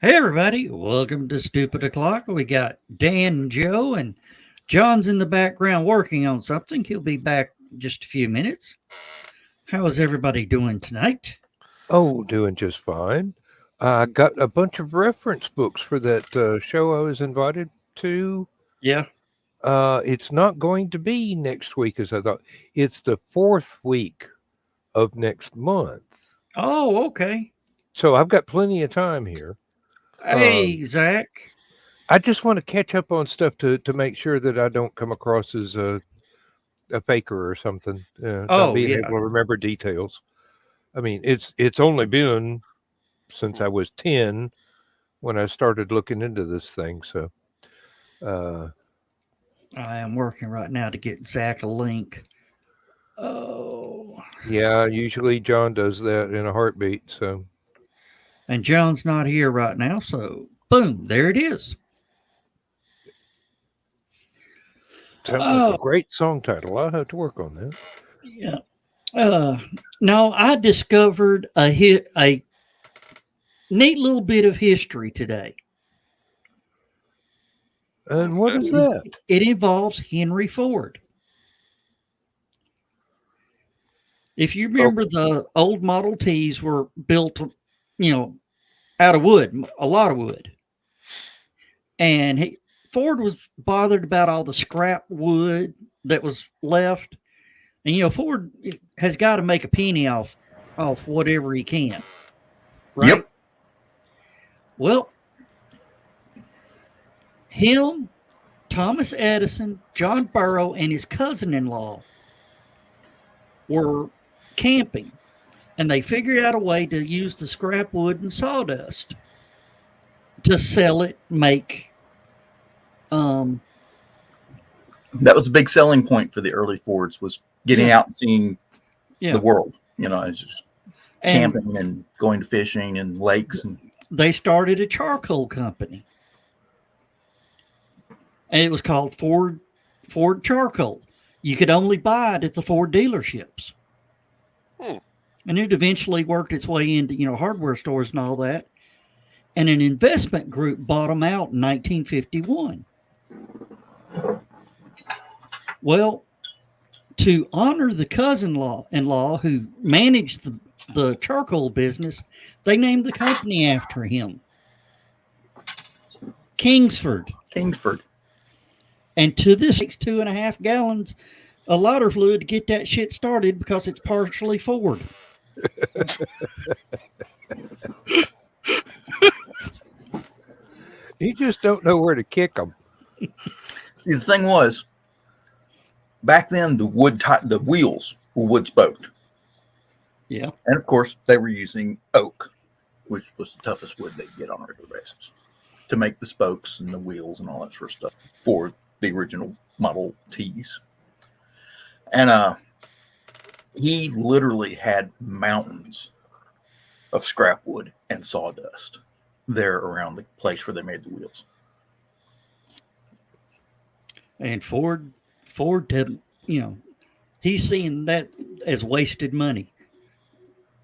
Hey everybody, welcome to Stupid O'Clock. We got Dan and Joe, and John's in the background working on something. He'll be back in just a few minutes. How is everybody doing tonight? Oh, doing just fine. I got a bunch of reference books for that show I was invited to. Yeah. It's not going to be next week as I thought. It's the fourth week of next month. Oh, okay. So I've got plenty of time here. Um, Hey, Zach. I just want to catch up on stuff to make sure that I don't come across as a faker or something, not Oh, being yeah. able to remember details. I mean, it's only been since I was 10 when I started looking into this thing. So, uh, I am working right now to get Zach a link. Oh. yeah, usually John does that in a heartbeat. So, And John's not here right now, so boom, there it is. sounds like a Oh, great song title. I'll have to work on that. yeah. Uh, no, I discovered a neat little bit of history today. And what is that? It involves Henry Ford. If you Oh, remember, the old Model Ts were built, you know, out of wood, a lot of wood. And Ford was bothered about all the scrap wood that was left. And, Ford has got to make a penny off whatever he can, right? Yep. Well, him, Thomas Edison, John Burroughs, and his cousin in law were camping, and they figured out a way to use the scrap wood and sawdust to sell it, make um That was a big selling point for the early Fords was getting yeah, out and seeing the yeah. world. It's just And camping and going to fishing and lakes and they started a charcoal company, and it was called Ford Charcoal. You could only buy it at the Ford dealerships. Hmm. And it eventually worked its way into, hardware stores and all that. And an investment group bought them out in 1951. Well, to honor the cousin-in-law who managed the charcoal business, they named the company after him, Kingsford. Kingsford. And to this takes 2.5 gallons of lighter fluid to get that shit started because it's partially Ford. you just don't know where to kick them. See, the thing was, back then the wheels were wood spoked, Yeah. and of course they were using oak, which was the toughest wood they'd get on a regular basis, to make the spokes and the wheels and all that sort of stuff for the original Model Ts. And he literally had mountains of scrap wood and sawdust there around the place where they made the wheels. And Ford didn't, he's seeing that as wasted money.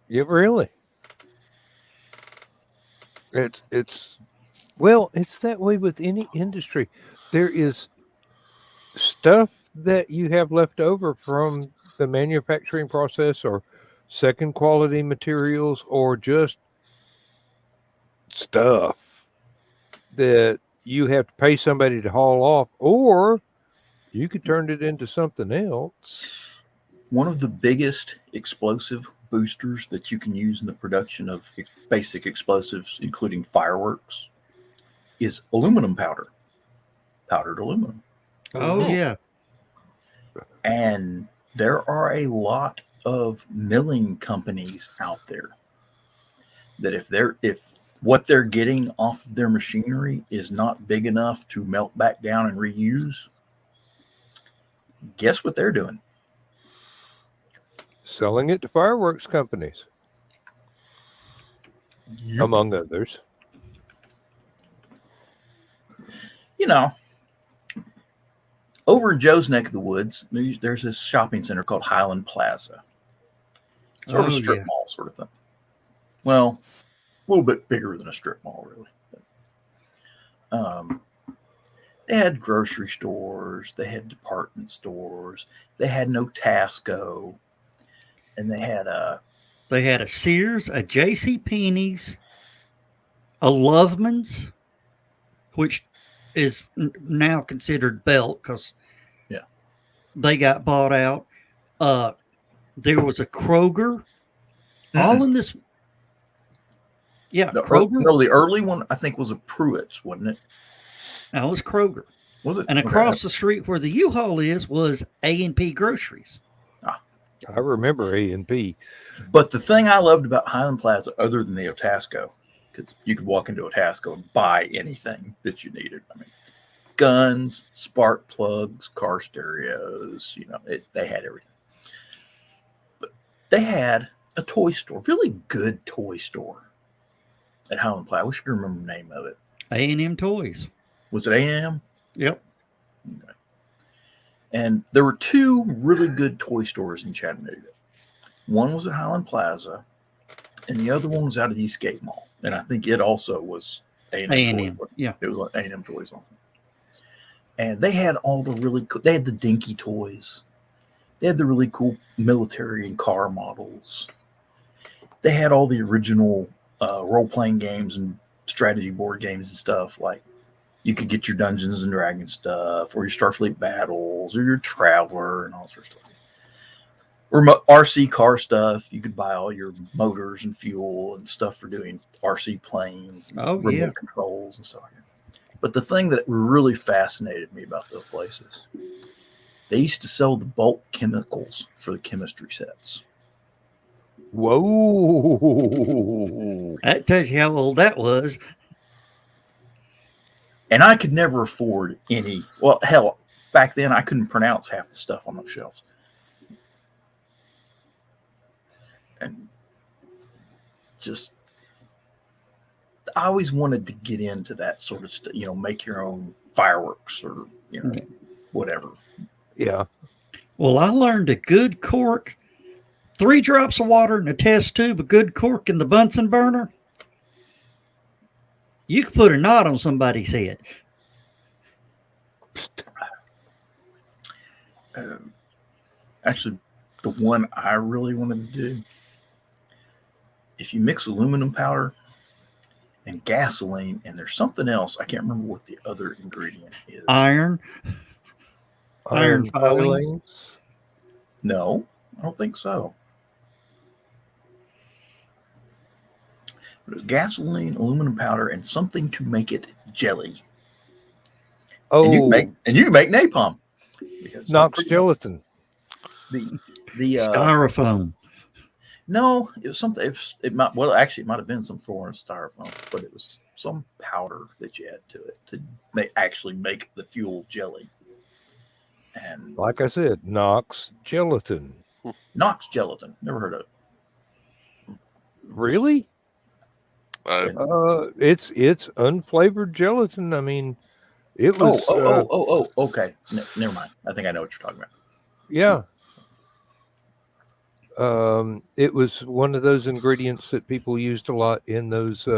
Yeah, really. It's well, it's that way with any industry. There is stuff that you have left over from the manufacturing process or second quality materials or just stuff that you have to pay somebody to haul off, or you could turn it into something else. One of the biggest explosive boosters that you can use in the production of basic explosives, including fireworks, is aluminum powder, powdered aluminum. Oh Hmm. yeah. And there are a lot of milling companies out there that if what they're getting off of their machinery is not big enough to melt back down and reuse, guess what they're doing? Selling it to fireworks companies, Yep. among others. You know, over in Joe's neck of the woods, there's this shopping center called Highland Plaza, sort of a Oh strip yeah. mall sort of thing. Well, a little bit bigger than a strip mall, really. Um, they had grocery stores, they had department stores, they had no Tasco, and they had a Sears, a J.C. Penney's, a Loveman's, which is now considered Belk because yeah. they got bought out. There was a Kroger, all in this. Yeah, Kroger. No, the early one I think was a Pruitt's, wasn't it? That was Kroger. Was it? And across the street where the U-Haul is was A&P Groceries. I remember A&P. But the thing I loved about Highland Plaza, other than the Otasco, because you could walk into Otasco and buy anything that you needed. I mean, guns, spark plugs, car stereos, they had everything. But they had a toy store, really good toy store at Highland Plaza. I wish I could remember the name of it. A&M Toys. Was it A&M? Yep. Okay. And there were two really good toy stores in Chattanooga. One was at Highland Plaza, and the other one was out at Eastgate Mall. And I think it also was A&M. Yeah. It was A&M Toys on it. And they had all the really cool, they had the dinky toys. They had the really cool military and car models. They had all the original role-playing games and strategy board games and stuff. Like you could get your Dungeons and Dragons stuff, or your Starfleet battles, or your Traveler, and all sorts of stuff. Or RC car stuff. You could buy all your motors and fuel and stuff for doing RC planes and remote controls and stuff like that. But the thing that really fascinated me about those places, they used to sell the bulk chemicals for the chemistry sets. Whoa. That tells you how old that was. And I could never afford any. Well, hell, back then I couldn't pronounce half the stuff on those shelves. And just, I always wanted to get into that sort of stuff, make your own fireworks or, whatever. Yeah. Well, I learned a good cork, 3 drops of water in a test tube, a good cork in the Bunsen burner. You could put a knot on somebody's head. Actually, the one I really wanted to do, if you mix aluminum powder and gasoline, and there's something else, I can't remember what the other ingredient is. Iron filings. No, I don't think so. But it was gasoline, aluminum powder, and something to make it jelly. Oh, and you can make napalm. Knox gelatin. The Styrofoam. No, it was something. It might have been some foreign styrofoam, but it was some powder that you add to it to actually make the fuel jelly. And like I said, Knox gelatin. Knox gelatin. Never heard of it. Really? It's unflavored gelatin. I mean, it was. Okay. Never mind. I think I know what you're talking about. Yeah. It was one of those ingredients that people used a lot in those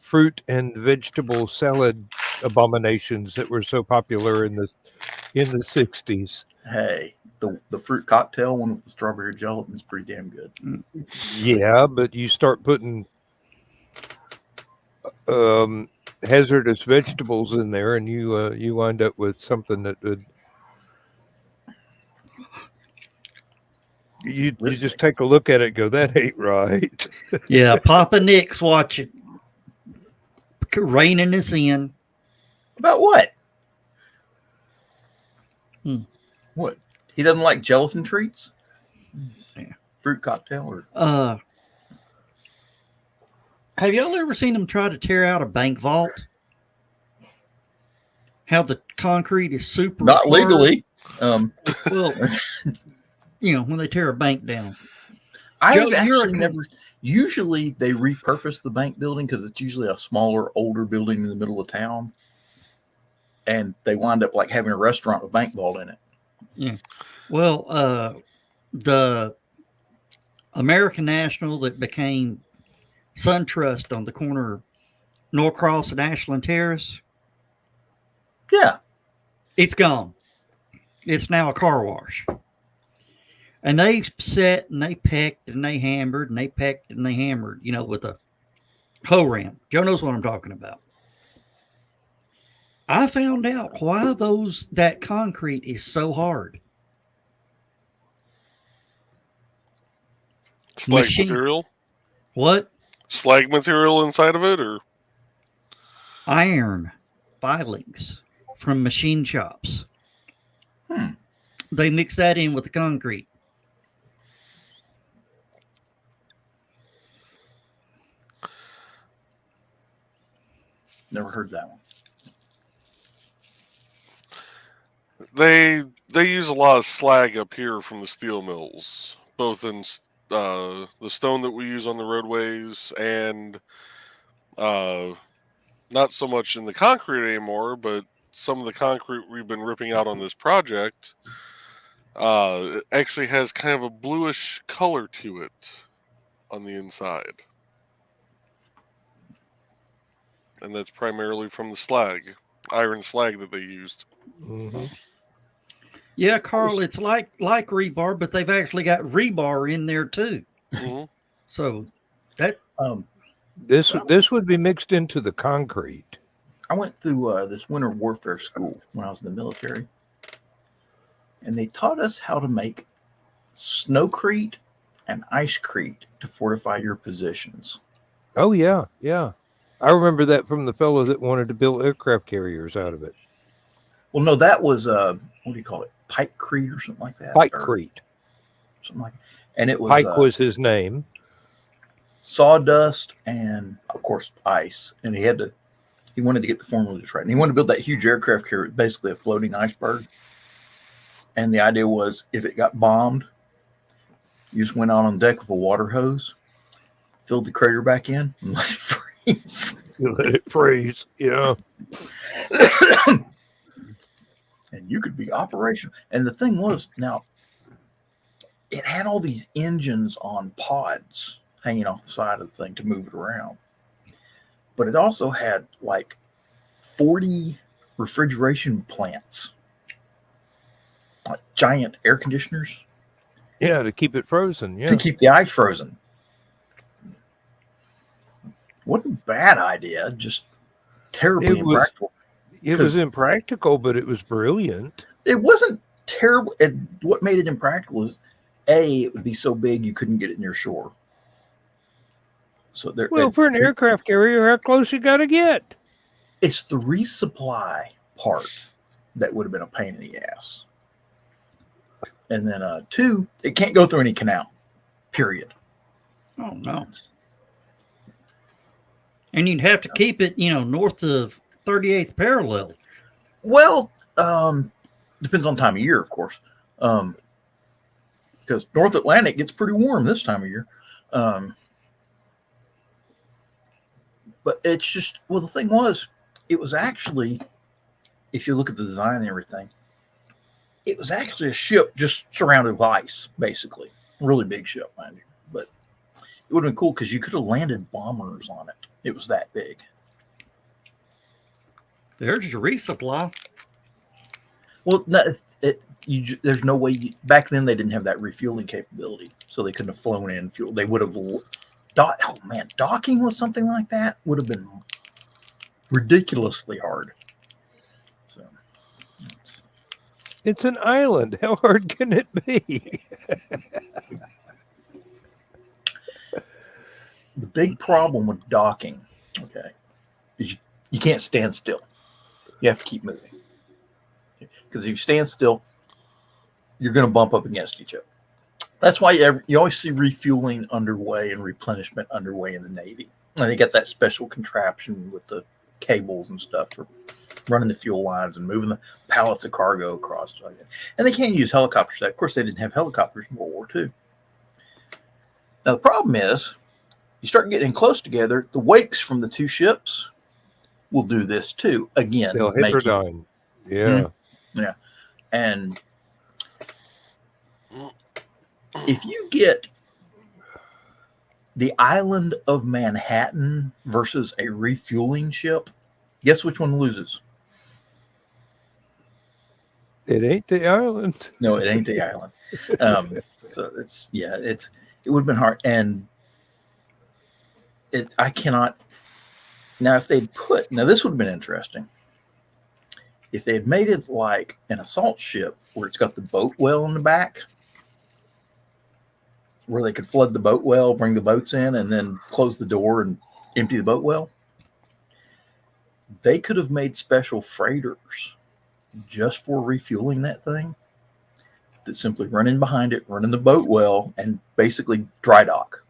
fruit and vegetable salad abominations that were so popular in the 60s. Hey, the fruit cocktail one with the strawberry gelatin is pretty damn good. Yeah, but you start putting hazardous vegetables in there, and you wind up with something that would. You just take a look at it and go, that ain't right. Yeah, Papa Nick's watching, reining us in. About what? What? He doesn't like gelatin treats? Yeah. Fruit cocktail? Or have y'all ever seen them try to tear out a bank vault? How the concrete is super not hard? Legally. Well, when they tear a bank down. I've actually never. Usually they repurpose the bank building because it's usually a smaller, older building in the middle of town, and they wind up like having a restaurant with bank vault in it. Yeah. Well, the American National that became SunTrust on the corner of Norcross and Ashland Terrace. Yeah. It's gone. It's now a car wash. And they set and they pecked and they hammered and they pecked and they hammered, with a hoe ram. Joe knows what I'm talking about. I found out why that concrete is so hard. Slag material? What? Slag material inside of it, or Iron filings from machine shops. They mix that in with the concrete. Never heard that one. They use a lot of slag up here from the steel mills, both in the stone that we use on the roadways and not so much in the concrete anymore, but some of the concrete we've been ripping out on this project it actually has kind of a bluish color to it on the inside. And that's primarily from the slag, iron slag that they used. Mm-hmm. Yeah, Carl, it's like rebar, but they've actually got rebar in there too. Mm-hmm. So that this would be mixed into the concrete. I went through this winter warfare school when I was in the military, and they taught us how to make snowcrete and icecrete to fortify your positions. Oh yeah, yeah. I remember that from the fellow that wanted to build aircraft carriers out of it. Well, no, that was what do you call it? Pikecrete or something like that. Pikecrete. Something like that. And it was Pike was his name. Sawdust and of course ice. And he wanted to get the formula just right. And he wanted to build that huge aircraft carrier, basically a floating iceberg. And the idea was if it got bombed, you just went out on deck with a water hose, filled the crater back in, and let it freeze. You let it freeze. Yeah. And you could be operational. And the thing was, now, it had all these engines on pods hanging off the side of the thing to move it around. But it also had like 40 refrigeration plants, like giant air conditioners. Yeah, to keep it frozen. Yeah. To keep the ice frozen. What a bad idea. Just terribly impractical. It was impractical, but it was brilliant. It wasn't terrible. What made it impractical is, it would be so big you couldn't get it near shore. So for an aircraft carrier, how close you got to get? It's the resupply part that would have been a pain in the ass. And then 2, it can't go through any canal. Period. Oh no. And you'd have to keep it, north of 38th parallel. Well, depends on time of year, of course. Because North Atlantic gets pretty warm this time of year. But it's just, the thing was, it was actually, if you look at the design and everything, it was actually a ship just surrounded with ice, basically. A really big ship, mind you. But it would have been cool because you could have landed bombers on it. It was that big. There's your resupply. Well, no, there's no way. Back then, they didn't have that refueling capability, so they couldn't have flown in fuel. They would have. Docking with something like that would have been ridiculously hard. So, it's an island. How hard can it be? The big problem with docking, is you can't stand still. You have to keep moving. Because if you stand still, you're going to bump up against each other. That's why you always see refueling underway and replenishment underway in the Navy. And they got that special contraption with the cables and stuff for running the fuel lines and moving the pallets of cargo across. And they can't use helicopters. Of course, they didn't have helicopters in World War II. Now, the problem is, you start getting close together, the wakes from the two ships will do this too. Again, they'll heterodyne. Yeah. Yeah. And if you get the island of Manhattan versus a refueling ship. Guess which one loses? It ain't the island. No, it ain't the island. So it would have been hard, and I cannot. Now, if they'd this would have been interesting. If they had made it like an assault ship where it's got the boat well in the back, where they could flood the boat well, bring the boats in, and then close the door and empty the boat well, they could have made special freighters just for refueling that thing that simply run in behind it, run in the boat well, and basically dry dock.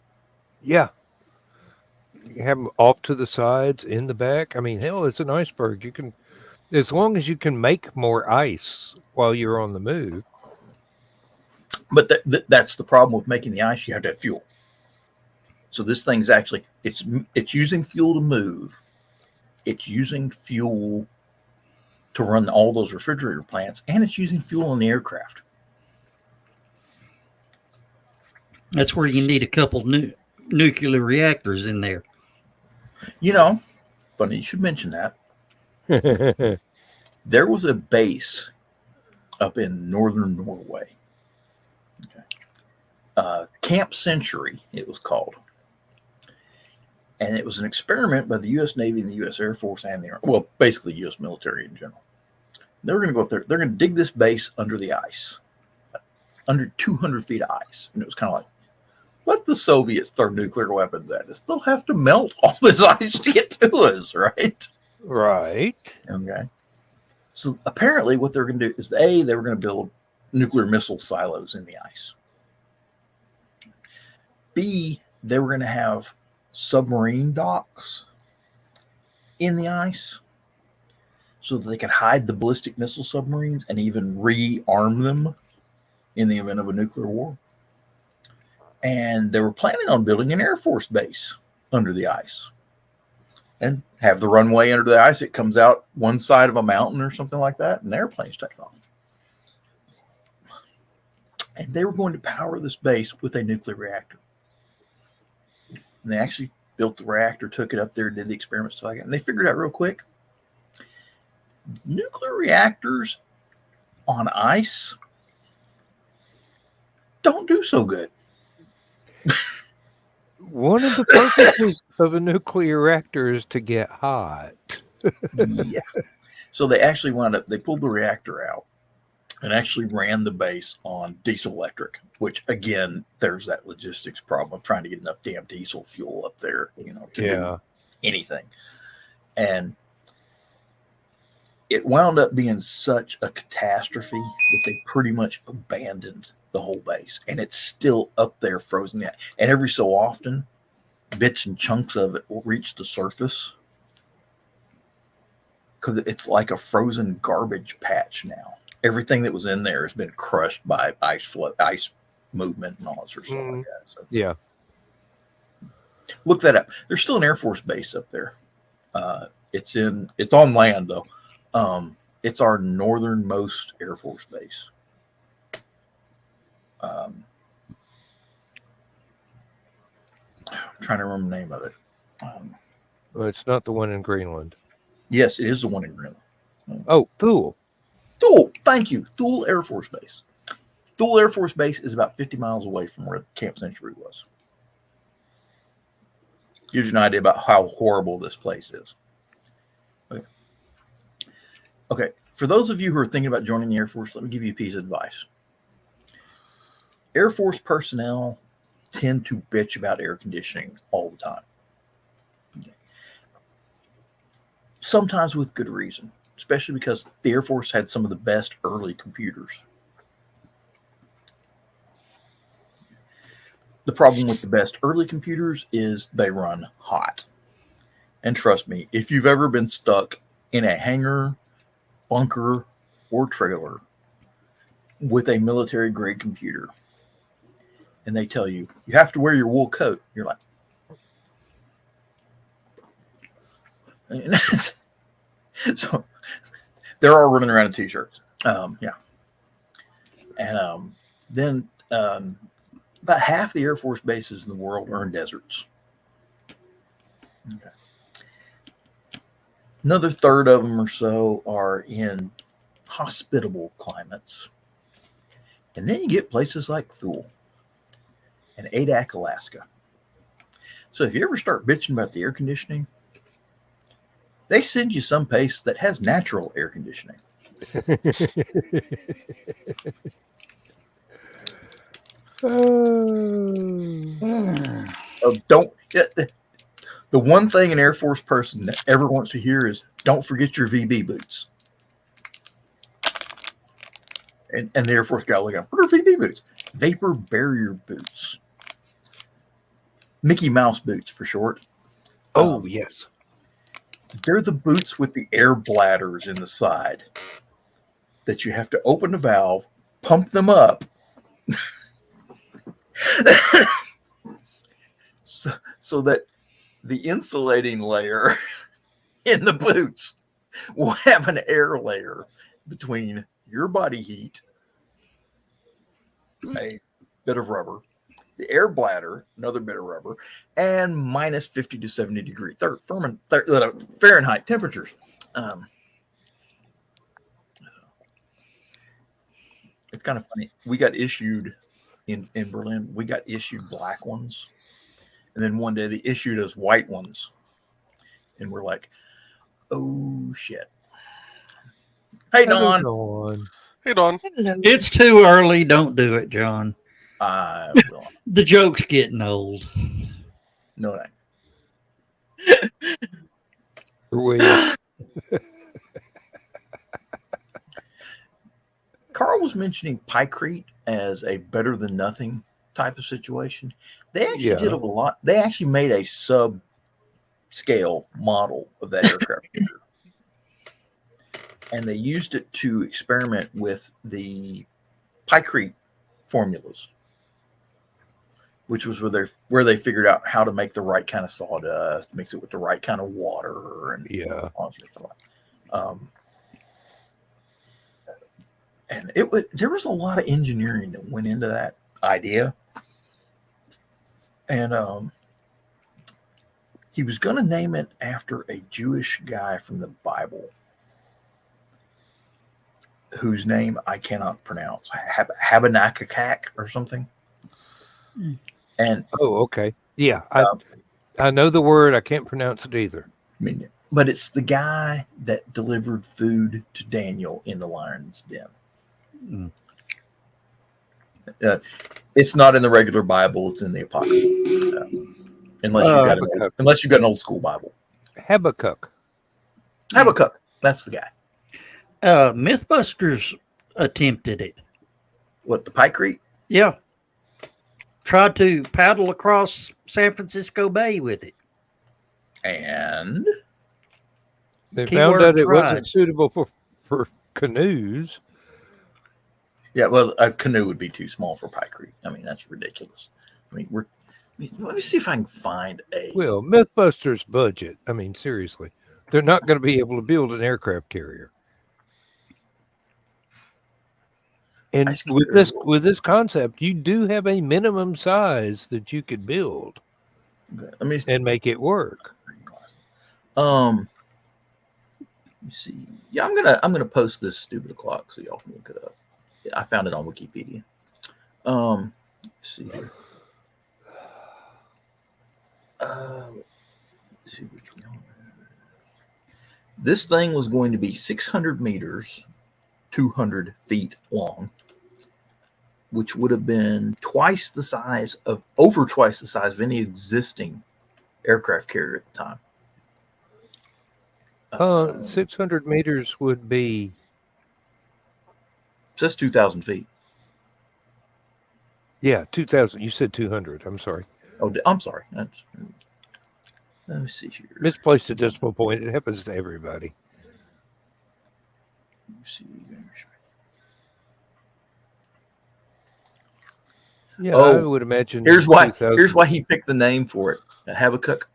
Yeah. You have them off to the sides, in the back. I mean, hell, it's an iceberg. You can, as long as you can make more ice while you're on the move. But that's the problem with making the ice. You have to have fuel. So this thing's actually, it's using fuel to move. It's using fuel to run all those refrigerator plants, and it's using fuel in the aircraft. That's where you need a couple nuclear reactors in there. You know, funny you should mention that. There was a base up in northern Norway. Okay. Camp Century, it was called. And it was an experiment by the U.S. Navy and the U.S. Air Force and basically U.S. military in general. They were going to go up there. They're going to dig this base under the ice, under 200 feet of ice. And it was kind of like, let the Soviets throw nuclear weapons at us. They'll have to melt all this ice to get to us, right? Right. Okay. So apparently what they're going to do is, they were going to build nuclear missile silos in the ice. B, they were going to have submarine docks in the ice so that they could hide the ballistic missile submarines and even rearm them in the event of a nuclear war. And they were planning on building an Air Force base under the ice and have the runway under the ice. It comes out one side of a mountain or something like that, and airplanes take off. And they were going to power this base with a nuclear reactor. And they actually built the reactor, took it up there, did the experiments, stuff like that. And they figured out real quick, nuclear reactors on ice don't do so good. One of the purposes of a nuclear reactor is to get hot. Yeah. So they actually they pulled the reactor out and actually ran the base on diesel electric, which again, there's that logistics problem of trying to get enough damn diesel fuel up there, to do anything. And it wound up being such a catastrophe that they pretty much abandoned the whole base, and it's still up there frozen. And every so often, bits and chunks of it will reach the surface because it's like a frozen garbage patch now. Everything that was in there has been crushed by ice movement and all that sort of stuff like that. So yeah, look that up. There's still an Air Force base up there. It's on land though. It's our northernmost Air Force base. I'm trying to remember the name of it. well, it's not the one in Greenland. Yes, it is the one in Greenland. Oh, Thule. Thule, thank you. Thule Air Force Base. Thule Air Force Base is about 50 miles away from where Camp Century was. Gives you an idea about how horrible this place is. Okay. For those of you who are thinking about joining the Air Force, let me give you a piece of advice. Air Force personnel tend to bitch about air conditioning all the time. Okay. Sometimes with good reason, especially because the Air Force had some of the best early computers. The problem with the best early computers is they run hot. And trust me, if you've ever been stuck in a hangar, bunker, or trailer with a military grade computer, and they tell you, you have to wear your wool coat, you're like, so they're all running around in t-shirts. Yeah. And then about half the Air Force bases in the world are in deserts. Okay. Another third of them or so are in hospitable climates. And then you get places like Thule and Adak, Alaska. So if you ever start bitching about the air conditioning, they send you someplace that has natural air conditioning. Don't. The one thing an Air Force person that ever wants to hear is, don't forget your VB boots. And the Air Force guy looking, what are VB boots? Vapor barrier boots. Mickey Mouse boots for short. Yes. They're the boots with the air bladders in the side that you have to open the valve, pump them up. so that the insulating layer in the boots will have an air layer between your body heat, a bit of rubber, the air bladder, another bit of rubber, and minus 50 to 70 degree Fahrenheit temperatures. It's kind of funny. We got issued in Berlin, we got issued black ones. And then one day they issued us white ones. And we're like, oh, shit. Hey, Don. Hey, Don. It's too early. Don't do it, John. I will. The joke's getting old. No, that. Carl was mentioning Pykrete as a better than nothing type of situation. They actually did a lot. They actually made a sub-scale model of that aircraft carrier. And they used it to experiment with the Pykrete formulas, which was where they figured out how to make the right kind of sawdust, mix it with the right kind of water, and all sorts of stuff. And there was a lot of engineering that went into that idea. And he was going to name it after a Jewish guy from the Bible, whose name I cannot pronounce, Habanakakak or something. And okay, yeah, I know the word. I can't pronounce it either. I mean, but it's the guy that delivered food to Daniel in the lion's den. It's not in the regular Bible; it's in the Apocrypha. Unless you've got an old school Bible. Habakkuk. That's the guy. Mythbusters attempted it. What, the Pykrete? Yeah. Tried to paddle across San Francisco Bay with it. And they found out it wasn't suitable for canoes. Yeah, well, a canoe would be too small for Pykrete. I mean, that's ridiculous. I mean, let me see if I can find a... Well, Mythbusters budget. I mean, seriously. They're not going to be able to build an aircraft carrier. And with this concept, you do have a minimum size that you could build and make it work. Let me see. Yeah, I'm gonna post this stupid clock so y'all can look it up. I found it on Wikipedia. Let's see here. Let's see which one. This thing was going to be 600 meters, 200 feet long, which would have been over twice the size of any existing aircraft carrier at the time. 600 meters would be... So that's 2,000 feet. Yeah, 2,000. You said 200. I'm sorry. Oh, I'm sorry. Let me see here. Misplaced a decimal point. It happens to everybody. Let me see. Yeah, I would imagine. Here's why he picked the name for it. Habakkuk.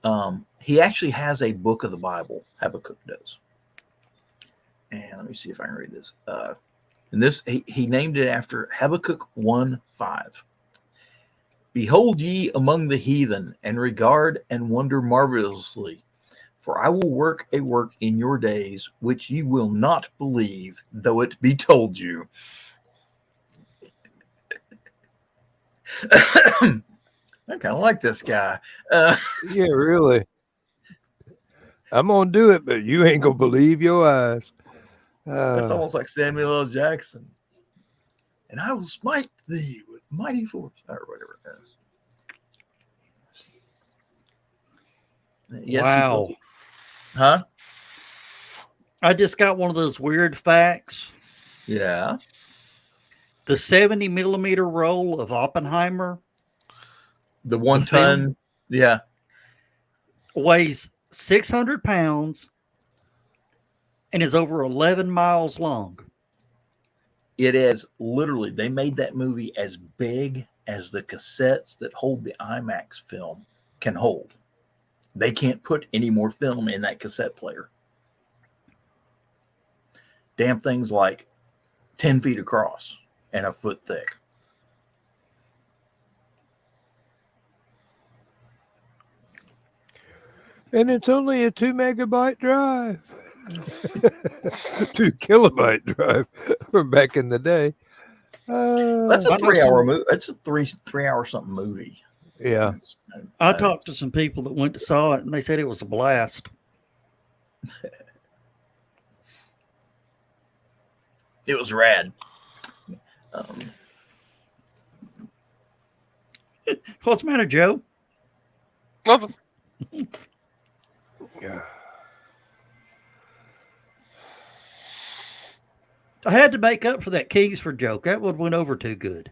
Okay. He actually has a book of the Bible. Habakkuk does. And let me see if I can read this. And this he named it after Habakkuk 1:5. Behold ye among the heathen, and regard and wonder marvelously. For I will work a work in your days, which ye will not believe, though it be told you. I kind of like this guy. Yeah, really. I'm gonna do it, but you ain't gonna believe your eyes. That's almost like Samuel L. Jackson. And I will smite thee with mighty force, or whatever it is. Yes, Wow. Huh? I just got one of those weird facts. Yeah. The 70 millimeter roll of Oppenheimer The 1 The film? ton. Yeah. weighs 600 pounds and is over 11 miles long. It is literally, they made that movie as big as the cassettes that hold the IMAX film can hold. They can't put any more film in that cassette player. Damn thing's like 10 feet across and a foot thick. And it's only a 2 megabyte drive. 2 kilobyte drive from back in the day. That's a I know 3 hour some- movie. That's a three hour something movie. Yeah. I talked to some people that went to saw it, and they said it was a blast. It was rad. What's the matter, Joe? Nothing. Yeah. I had to make up for that Kingsford joke. That one went over too good.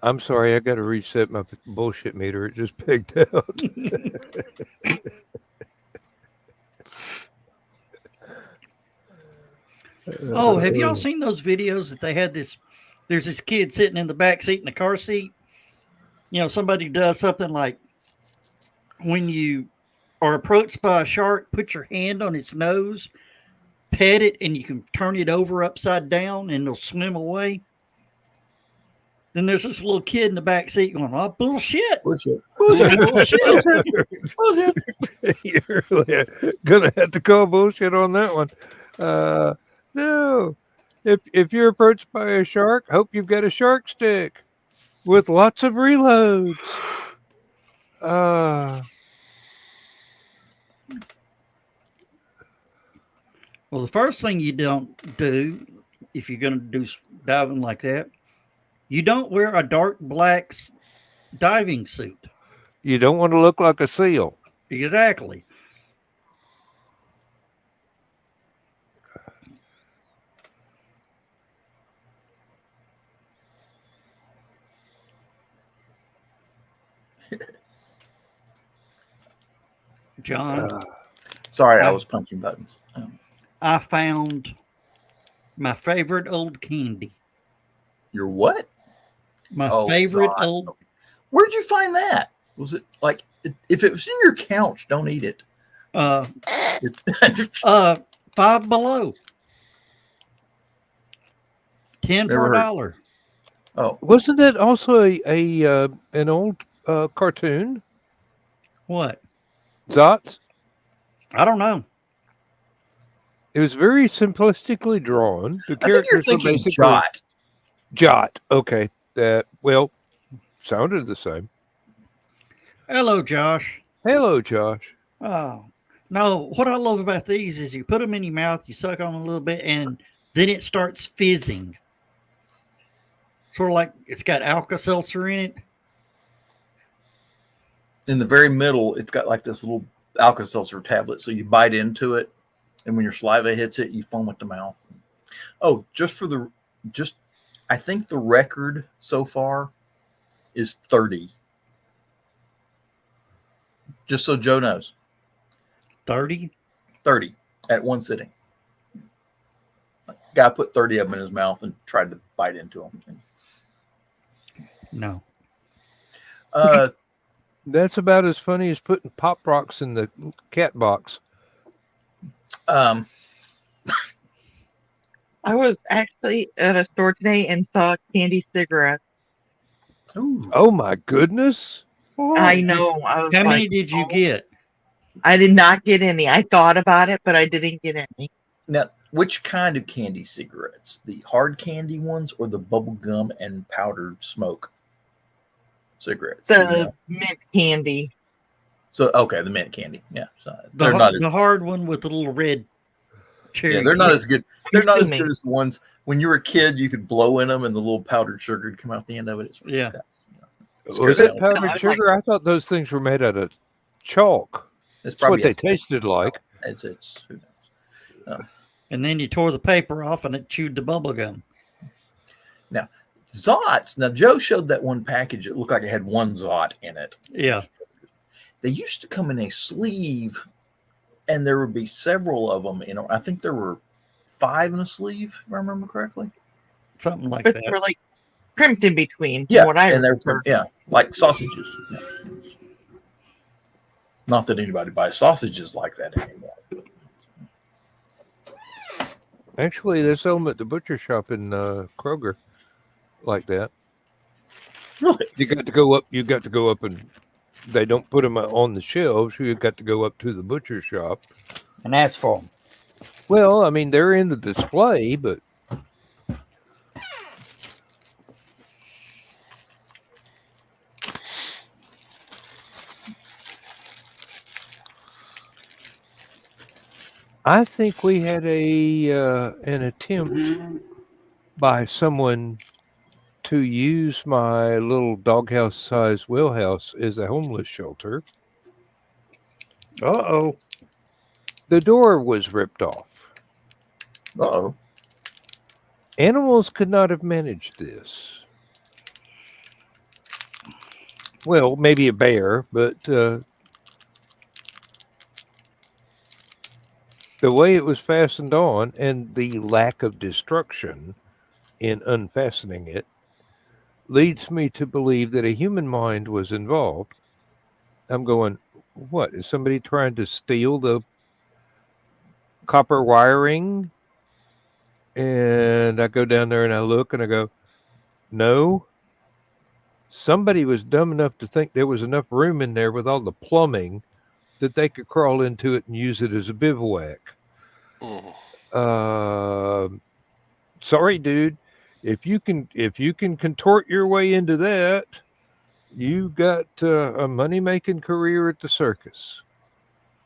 I'm sorry, I got to reset my bullshit meter. It just pigged out. Oh, have y'all seen those videos that they had this? There's this kid sitting in the back seat in the car seat. You know, somebody does something like when you are approached by a shark, put your hand on its nose, pet it, and you can turn it over upside down and it'll swim away. Then there's this little kid in the back seat going, "Oh, bullshit. Bullshit. Bullshit." You're really gonna have to call bullshit on that one. No. If you're approached by a shark, hope you've got a shark stick with lots of reloads. Well, the first thing you don't do if you're going to do diving like that, you don't wear a dark black diving suit. You don't want to look like a seal. Exactly. John, Sorry, I was punching buttons. I found my favorite old candy. Your what? My Oh, favorite God. old. Where'd you find that? Was it like if it was in your couch? Don't eat it. Five Below. 10 Never for heard. $1. Oh, wasn't that also a an old cartoon? What? Zots? I don't know. It was very simplistically drawn. The I think you're characters were thinking basically Jot. Jot. Okay, that sounded the same. Hello, Josh. Hello, Josh. Oh, no. What I love about these is you put them in your mouth, you suck on them a little bit, and then it starts fizzing. Sort of like it's got Alka-Seltzer in it. In the very middle, it's got like this little Alka-Seltzer tablet. So you bite into it, and when your saliva hits it, you foam at the mouth. Oh, I think the record so far is 30. Just so Joe knows. 30? 30 at one sitting. Guy put 30 of them in his mouth and tried to bite into them. No. That's about as funny as putting Pop Rocks in the cat box. I was actually at a store today and saw candy cigarettes. Ooh. Oh my goodness! I know. I was How like, many did you "Oh." get? I did not get any. I thought about it, but I didn't get any. Now, which kind of candy cigarettes? The hard candy ones or the bubble gum and powdered smoke cigarettes? Do you The know? mint candy. So okay, the mint candy. Yeah, so The, they're not as the hard one with the little red cherry. yeah, they're not tip. as good. They're not as good Assuming. as the ones when you were a kid. You could blow in them, and the little powdered sugar would come out the end of it. It's Yeah. Was that it powdered I was sugar? I thought those things were made out of chalk. It's That's what probably they tasted like. It's who knows. And then you tore the paper off and it chewed the bubble gum. Zots. Now Joe showed that one package. It looked like it had one Zot in it. Yeah. They used to come in a sleeve, and there would be several of them. I think there were 5 in a sleeve, if I remember correctly. Something like But that. they were like crimped in between. From Yeah, what I and they're remember. like sausages. Yeah. Not that anybody buys sausages like that anymore. Actually, they sell them at the butcher shop in Kroger, like that. Really? You got to go up. You got to go up, and they don't put them on the shelves. You got to go up to the butcher shop. And ask for them. Well, I mean, they're in the display, but I think we had an attempt by someone to use my little doghouse-sized wheelhouse as a homeless shelter. Uh-oh. The door was ripped off. Uh-oh. Animals could not have managed this. Well, maybe a bear, but the way it was fastened on and the lack of destruction in unfastening it leads me to believe that a human mind was involved. I'm going, what? Is somebody trying to steal the copper wiring? And I go down there and I look and I go, no. Somebody was dumb enough to think there was enough room in there with all the plumbing that they could crawl into it and use it as a bivouac. Sorry, dude. If you can contort your way into that, you got a money-making career at the circus.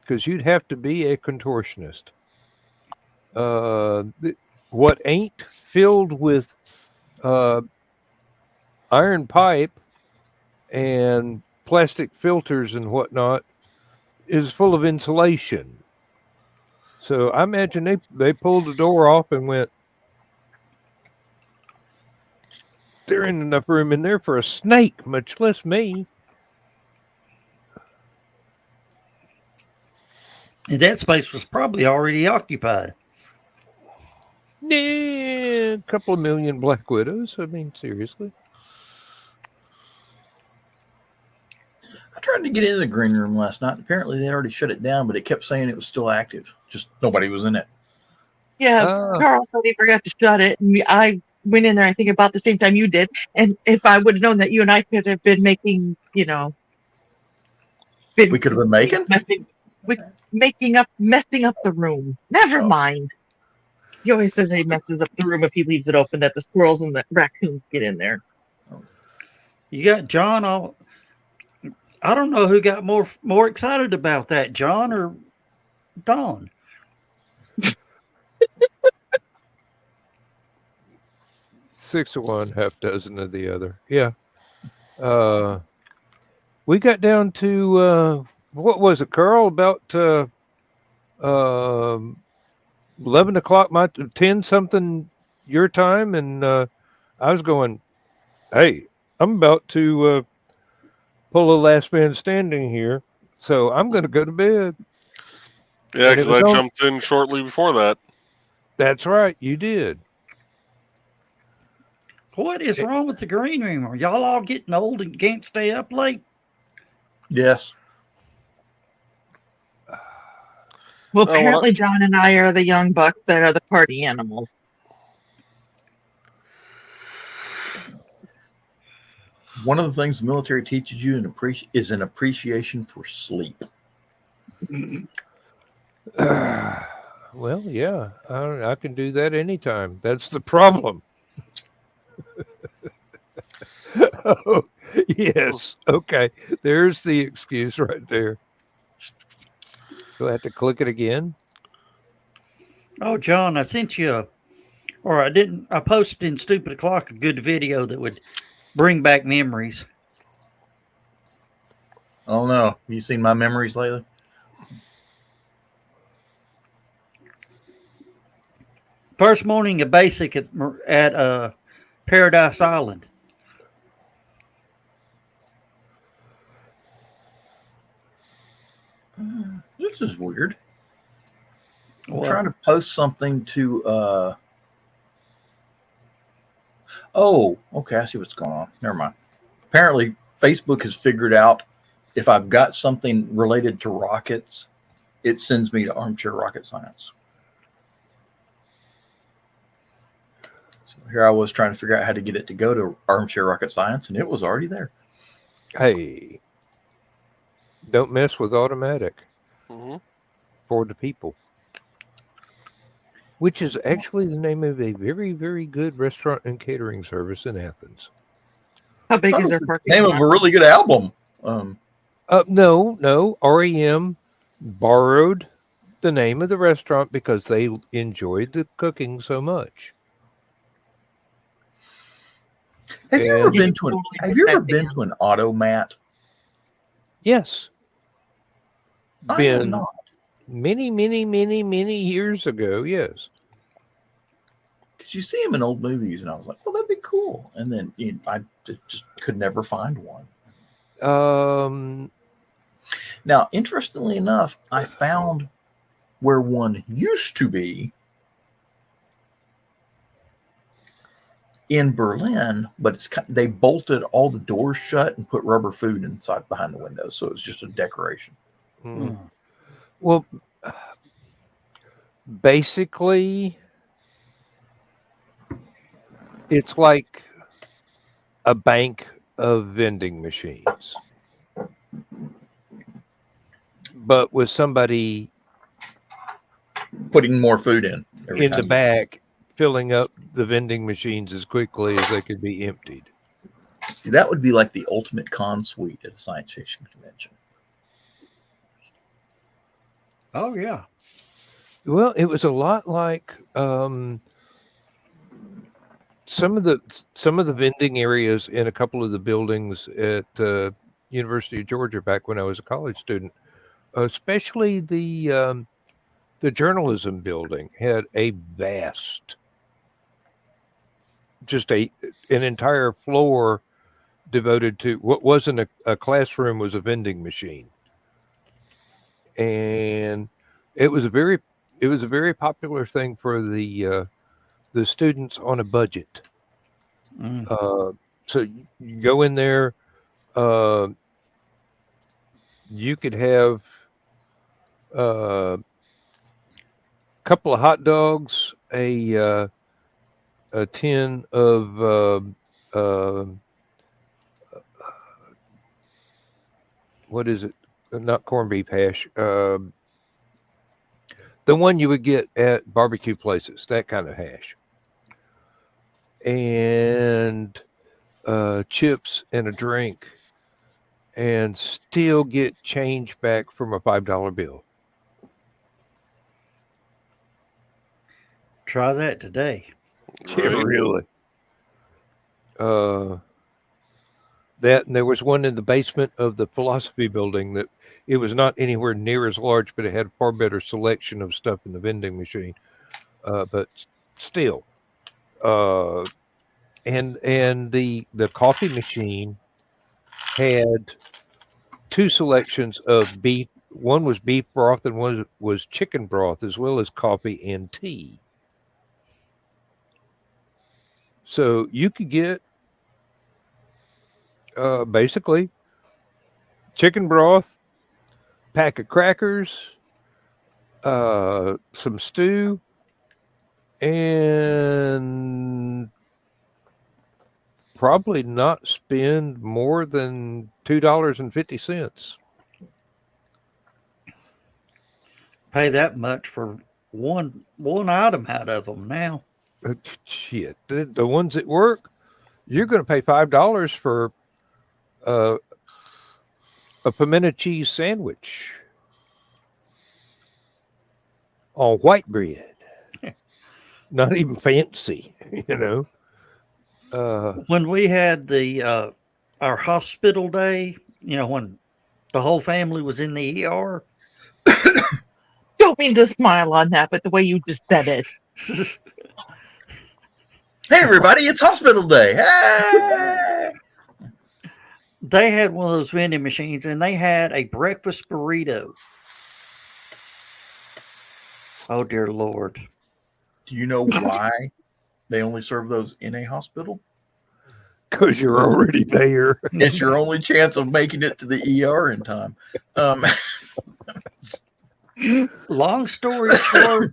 Because you'd have to be a contortionist. What ain't filled with iron pipe and plastic filters and whatnot is full of insulation. So I imagine they pulled the door off and went, there ain't enough room in there for a snake, much less me. And that space was probably already occupied. Yeah, a couple of million black widows. I mean, seriously. I tried to get into the green room last night. Apparently, they already shut it down, but it kept saying it was still active. Just nobody was in it. Yeah, Carl said he forgot to shut it. And I went in there, I think, about the same time you did. And if I would have known that you and I could have been making, We could have been making? messing up the room. Never mind. He always says he messes up the room if he leaves it open, that the squirrels and the raccoons get in there. You got John all. I don't know who got more excited about that, John or Dawn. 6 of one, half dozen of the other. Yeah. We got down to what was it, Carl? About 11 o'clock, 10 something your time, and I was going, hey, I'm about to pull a last man standing here, so I'm going to go to bed. Yeah, because I jumped in shortly before that. That's right, you did. What is wrong with the green room? Are y'all all getting old and can't stay up late? Yes. Well, apparently John and I are the young bucks that are the party animals. One of the things the military teaches you is an appreciation for sleep. Well, yeah, I can do that anytime. That's the problem. Oh, yes. Okay. There's the excuse right there. Do I have to click it again? Oh, John, I sent you or I didn't. I posted in Stupid O'Clock a good video that would bring back memories. Oh no, have you seen my memories lately? First morning of basic at Paradise Island. This is weird. I'm What? trying to post something to. Oh, okay. I see what's going on. Never mind. Apparently, Facebook has figured out if I've got something related to rockets, it sends me to Armchair Rocket Science. So here I was trying to figure out how to get it to go to Armchair Rocket Science, and it was already there. Hey, don't mess with automatic Mm-hmm. for the people, which is actually the name of a very, very good restaurant and catering service in Athens. How big Thought is it was their the parking name lot? of a really good album. No, REM borrowed the name of the restaurant because they enjoyed the cooking so much. Have you ever And- been to an Have you ever been to an automat? Yes, I have been not. many years ago. Yes. Because you see them in old movies, and I was like, "Well, that'd be cool." And then I just could never find one. Now, interestingly enough, I found where one used to be in Berlin, but they bolted all the doors shut and put rubber food inside behind the windows, so it was just a decoration. Mm. Well, basically, it's like a bank of vending machines, but with somebody Putting more food in every in the time. back filling up the vending machines as quickly as they could be emptied. See, that would be like the ultimate con suite at a science fiction convention. Oh yeah. Well, it was a lot like some of the vending areas in a couple of the buildings at University of Georgia back when I was a college student, especially the journalism building had a vast, just an entire floor devoted to what wasn't a classroom was a vending machine, and it was a very popular thing for the students on a budget. Mm. So you go in there, uh, you could have a couple of hot dogs, a tin of what is it? Not corned beef hash. The one you would get at barbecue places, that kind of hash, and chips and a drink, and still get change back from a $5 bill. Try that today. Yeah, Right? really. That and there was one in the basement of the philosophy building that it was not anywhere near as large, but it had a far better selection of stuff in the vending machine. But still, and the coffee machine had two selections of beef. One was beef broth and one was chicken broth, as well as coffee and tea. So you could get basically chicken broth, pack of crackers, some stew, and probably not spend more than $2.50. Pay that much for one item out of them now. Shit, the ones at work, you're going to pay $5 for a pimento cheese sandwich on white bread. Not even fancy, you know. When we had the our hospital day, when the whole family was in the ER. Don't mean to smile on that, but the way you just said it. Hey, everybody, it's hospital day. Hey! They had one of those vending machines, and they had a breakfast burrito. Oh, dear Lord. Do you know why they only serve those in a hospital? Because you're already there. It's your only chance of making it to the ER in time. Long story short,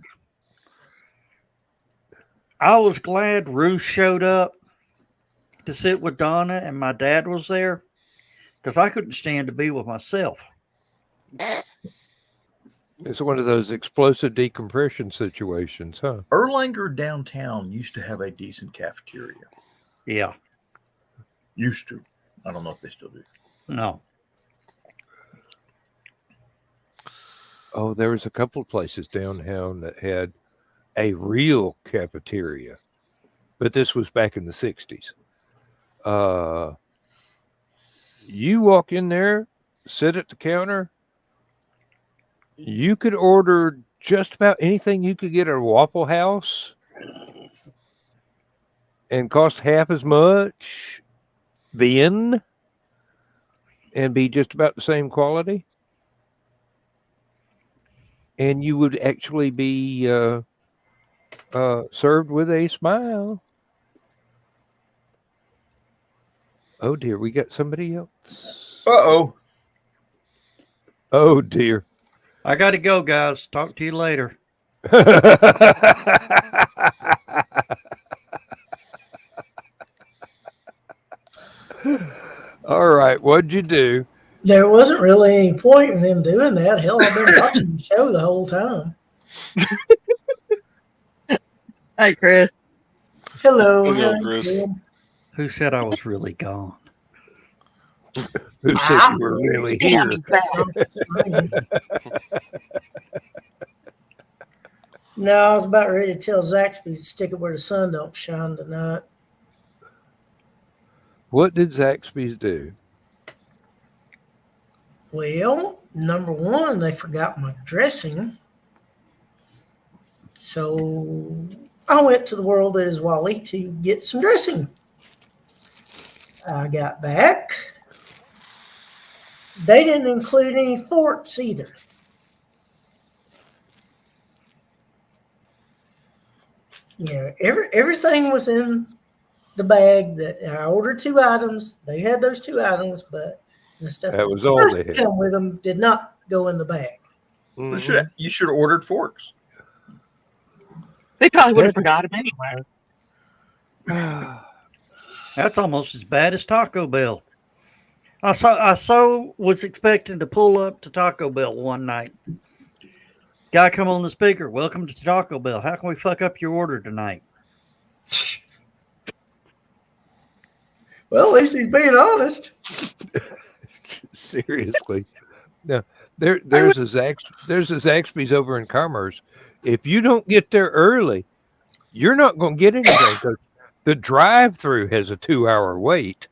I was glad Ruth showed up to sit with Donna and my dad was there because I couldn't stand to be with myself. It's one of those explosive decompression situations, huh? Erlanger downtown used to have a decent cafeteria. Yeah. Used to. I don't know if they still do. No. Oh, there was a couple of places downtown that had a real cafeteria, but this was back in the 60s. You walk in there, sit at the counter, you could order just about anything you could get at a Waffle House and cost half as much then and be just about the same quality. And you would actually be served with a smile. Oh dear, we got somebody else. Uh-oh. Oh dear. I got to go, guys. Talk to you later. All right, what'd you do? There wasn't really any point in him doing that. Hell, I've been watching the show the whole time. Hi, Chris. Hello. Hello, how you Chris. doing? Who said I was really gone? Who said you were really here? Damn, he's back. It's fine. No, I was about ready to tell Zaxby to stick it where the sun don't shine tonight. What did Zaxby's do? Well, number one, they forgot my dressing. So I went to the world that is Wally to get some dressing. I got back. They didn't include any forks either. Everything was in the bag. That I ordered 2 items. They had those 2 items, but the stuff That was all they had. come with them did not go in the bag. Mhm. You should have ordered forks. They probably would have forgot him anyway. That's almost as bad as Taco Bell. I was expecting to pull up to Taco Bell one night. Guy come on the speaker. Welcome to Taco Bell. How can we fuck up your order tonight? Well, at least he's being honest. Seriously. Now, there's a Zaxby's over in Commerce. If you don't get there early, you're not going to get anything because the drive-through has a 2-hour wait.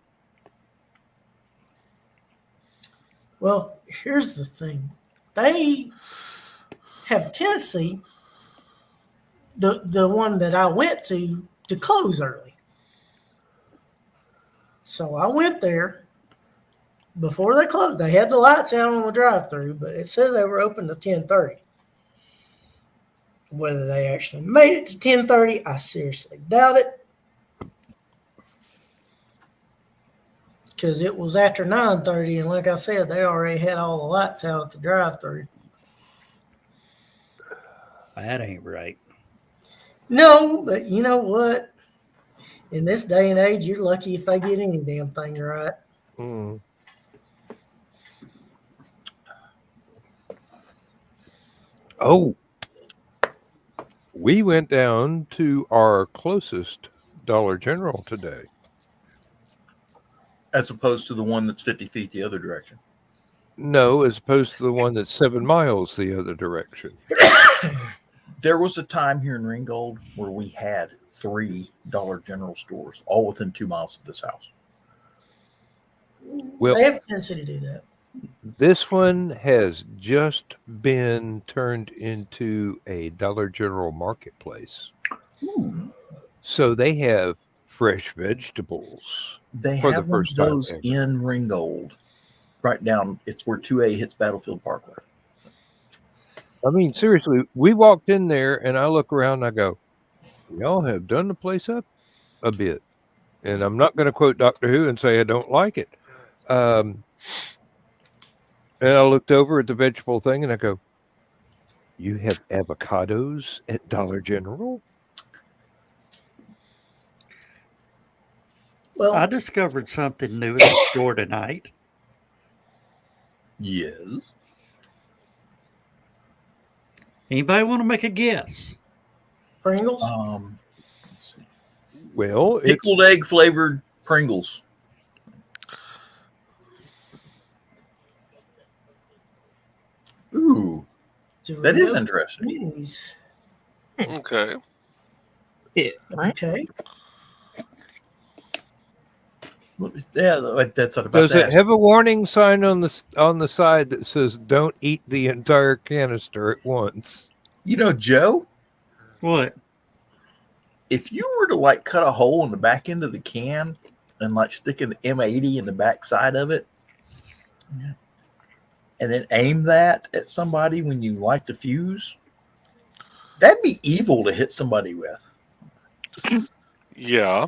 Well, here's the thing. They have a tendency, the one that I went to close early. So I went there before they closed. They had the lights out on the drive-through, but it says they were open to 10:30. Whether they actually made it to 10:30, I seriously doubt it. Because it was after 9:30, and like I said, they already had all the lights out at the drive-through. That ain't right. No, but you know what? In this day and age, you're lucky if they get any damn thing right. Mm. Oh, we went down to our closest Dollar General today. As opposed to the one that's 50 feet the other direction. No, as opposed to the one that's 7 miles the other direction. There was a time here in Ringgold where we had 3 Dollar General stores, all within 2 miles of this house. Well, They have a tendency to do that. this one has just been turned into a Dollar General marketplace. Ooh. So they have fresh vegetables. They For the have one of first time those ever. in Ringgold. Right down, it's where 2A hits Battlefield Parkway. I mean, seriously, we walked in there and I look around and I go, y'all have done the place up a bit. And I'm not going to quote Doctor Who and say I don't like it. And I looked over at the vegetable thing and I go, you have avocados at Dollar General? Well, I discovered something new at the store tonight. Yes. Anybody want to make a guess? Pringles. Let's see. Well, it's, Pickled egg flavored Pringles. Ooh, that is interesting. Minis. Okay. Yeah, right? Okay. Yeah, that's what about does that. it have a warning sign on the side that says don't eat the entire canister at once? You know, Joe, What? if you were to like cut a hole in the back end of the can and like stick an M80 in the back side of it, and then aim that at somebody when you light the fuse, that'd be evil to hit somebody with. Yeah.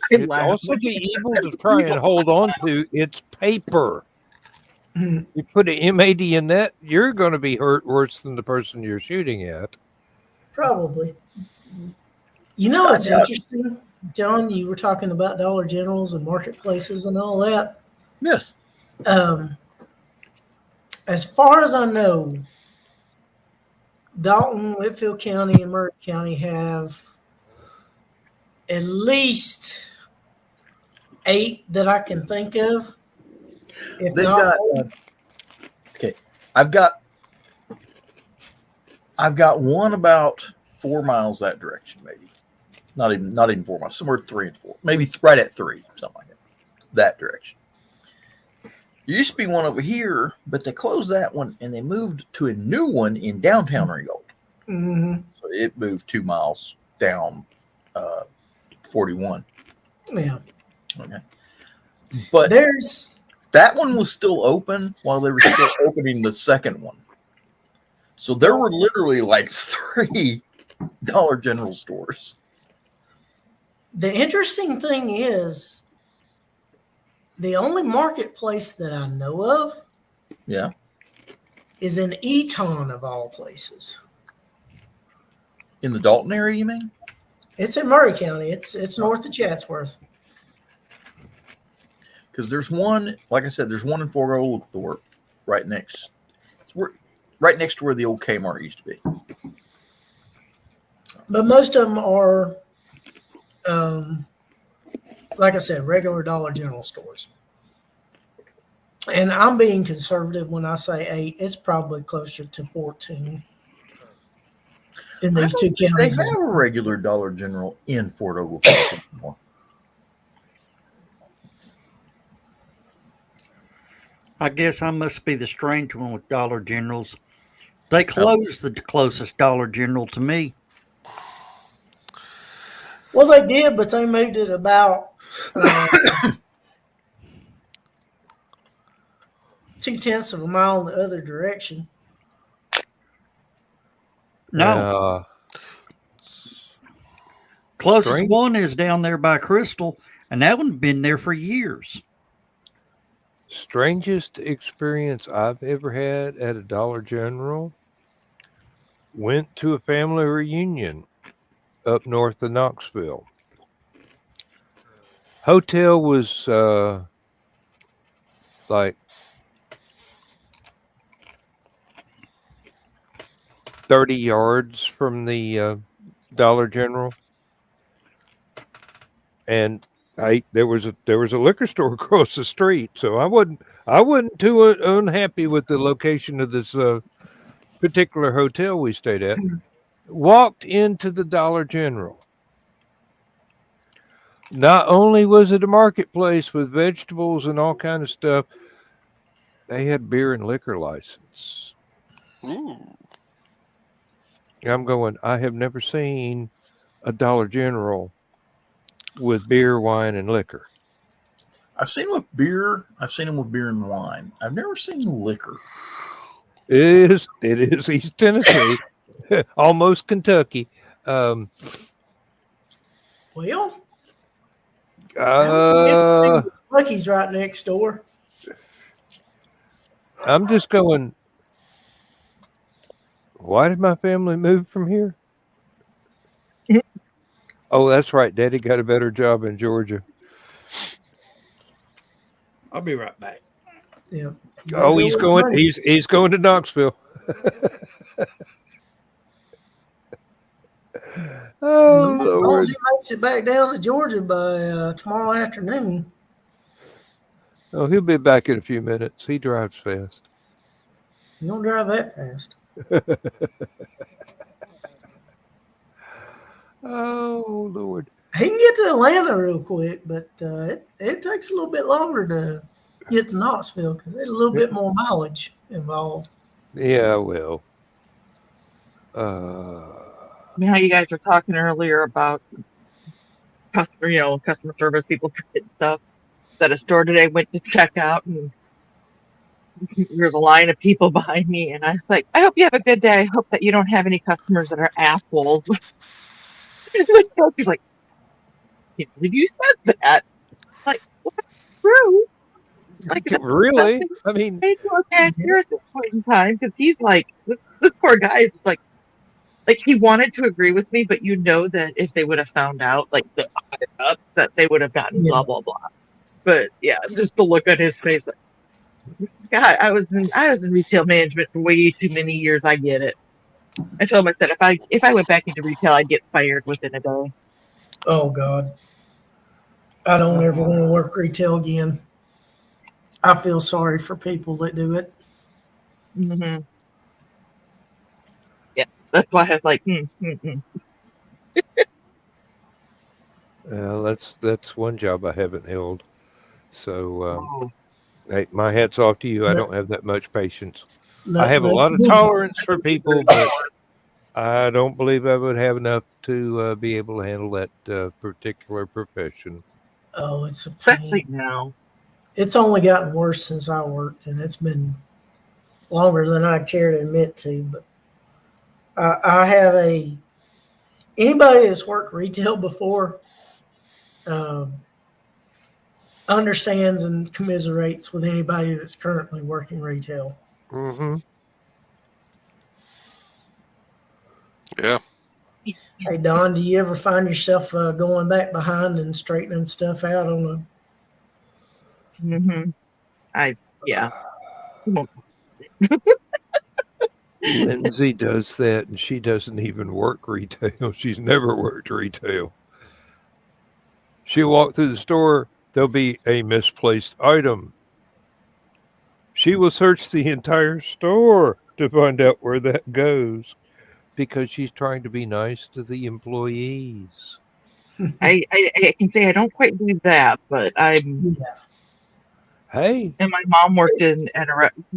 It'd also be evil to try and hold on to. It's paper. Mhm. You put an M80 in that, you're going to be hurt worse than the person you're shooting at. Probably. You know, it's interesting, John. You were talking about Dollar Generals and marketplaces and all that. Yes. As far as I know, Dalton, Whitfield County, and Murray County have at least 8 that I can think of. If They've not, got more. okay. I've got one about 4 miles that direction, maybe. Not even 4 miles, somewhere 3 and 4. Maybe right at 3, something like that. That direction. There used to be one over here, but they closed that one and they moved to a new one in downtown Ringgold. Mhm. So it moved 2 miles down 41. Yeah. Okay. But There's that one was still open while they were still opening the second one. So there were literally like 3 Dollar General stores. the interesting thing is the only marketplace that I know of Yeah. is in Eton of all places. In the Dalton area, you mean? It's in Murray County. It's north of Chatsworth. Because there's one, like I said, there's one in Fort Oglethorpe right next. Right next to where the old Kmart used to be. But most of them are, like I said, regular Dollar General stores. And I'm being conservative when I say 8. It's probably closer to 14 in these two They counties. have a regular Dollar General in Fort Oglethorpe anymore. I guess I must be the strange one with Dollar Generals. They closed the closest Dollar General to me. Well, they did, but they moved it about 0.2 of a mile in the other direction. No, closest strange. one is down there by Crystal, and that one's been there for years. Strangest experience I've ever had at a Dollar General. Went to a family reunion up north of Knoxville. Hotel was like 30 yards from the Dollar General, and there was a liquor store across the street, so I wasn't too unhappy with the location of this particular hotel we stayed at. Walked into the Dollar General. Not only was it a marketplace with vegetables and all kind of stuff, they had beer and liquor license. Ooh. I'm going, I have never seen a Dollar General with beer, wine, and liquor. I've seen them with beer. I've seen them with beer and wine. I've never seen liquor. It is East Tennessee, almost Kentucky. Well, Uh, Lucky's right next door. I'm just going, why did my family move from here? Oh, that's right. Daddy got a better job in Georgia. I'll be right back. Yeah. Oh, he's going to Knoxville. Oh, As long Lord. as he makes it back down to Georgia by tomorrow afternoon. Oh, he'll be back in a few minutes. He drives fast. You don't drive that fast. Oh, Lord. He can get to Atlanta real quick, but it takes a little bit longer to get to Knoxville because there's a little bit more mileage involved. Yeah, well. I mean, how you guys were talking earlier about customer service, people forgetting stuff. At a store today, went to check out, and there's a line of people behind me, and I was like, I hope you have a good day. I hope that you don't have any customers that are assholes. She's like, can't believe you said that. Like, well, that's true. Like, that's Really? I mean, okay here at this point in time, because he's like, this poor guy is like he wanted to agree with me, but you know that if they would have found out, like the higher up, that they would have gotten blah blah blah. But yeah, just the look on his face, like, God, I was in retail management for way too many years. I get it. I told him, I said, if I went back into retail, I'd get fired within a day. Oh, God. I don't ever want to work retail again. I feel sorry for people that do it. Mm-hmm. Yeah, that's why I was like, well, that's one job I haven't held. So, Oh. hey, my hat's off to you. I Let- don't have that much patience. I Let- have a let lot of me- tolerance for people, but I don't believe I would have enough to be able to handle that particular profession. Oh, it's a Especially pain. now. It's only gotten worse since I worked, and it's been longer than I care to admit to. But I have anybody that's worked retail before understands and commiserates with anybody that's currently working retail. Mm-hmm. Yeah. Hey, Don, do you ever find yourself going back behind and straightening stuff out on Mm-hmm. Yeah. Lindsay does that, and she doesn't even work retail. She's never worked retail. She'll walk through the store, there'll be a misplaced item. She will search the entire store to find out where that goes because she's trying to be nice to the employees. I can say I don't quite do that, but Yeah. Hey, and my mom worked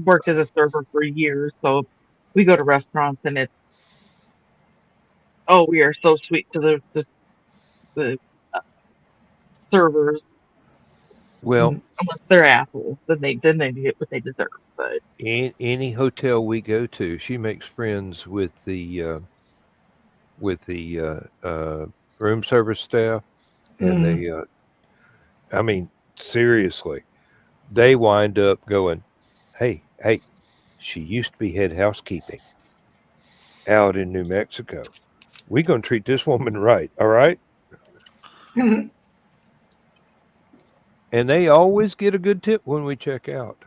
worked as a server for years, so we go to restaurants and it's we are so sweet to the servers. well, Unless they're assholes, then they get what they deserve. But any hotel we go to, she makes friends with the room service staff, and I mean, seriously, they wind up going, hey, she used to be head housekeeping out in New Mexico. We're going to treat this woman right, all right? And they always get a good tip when we check out.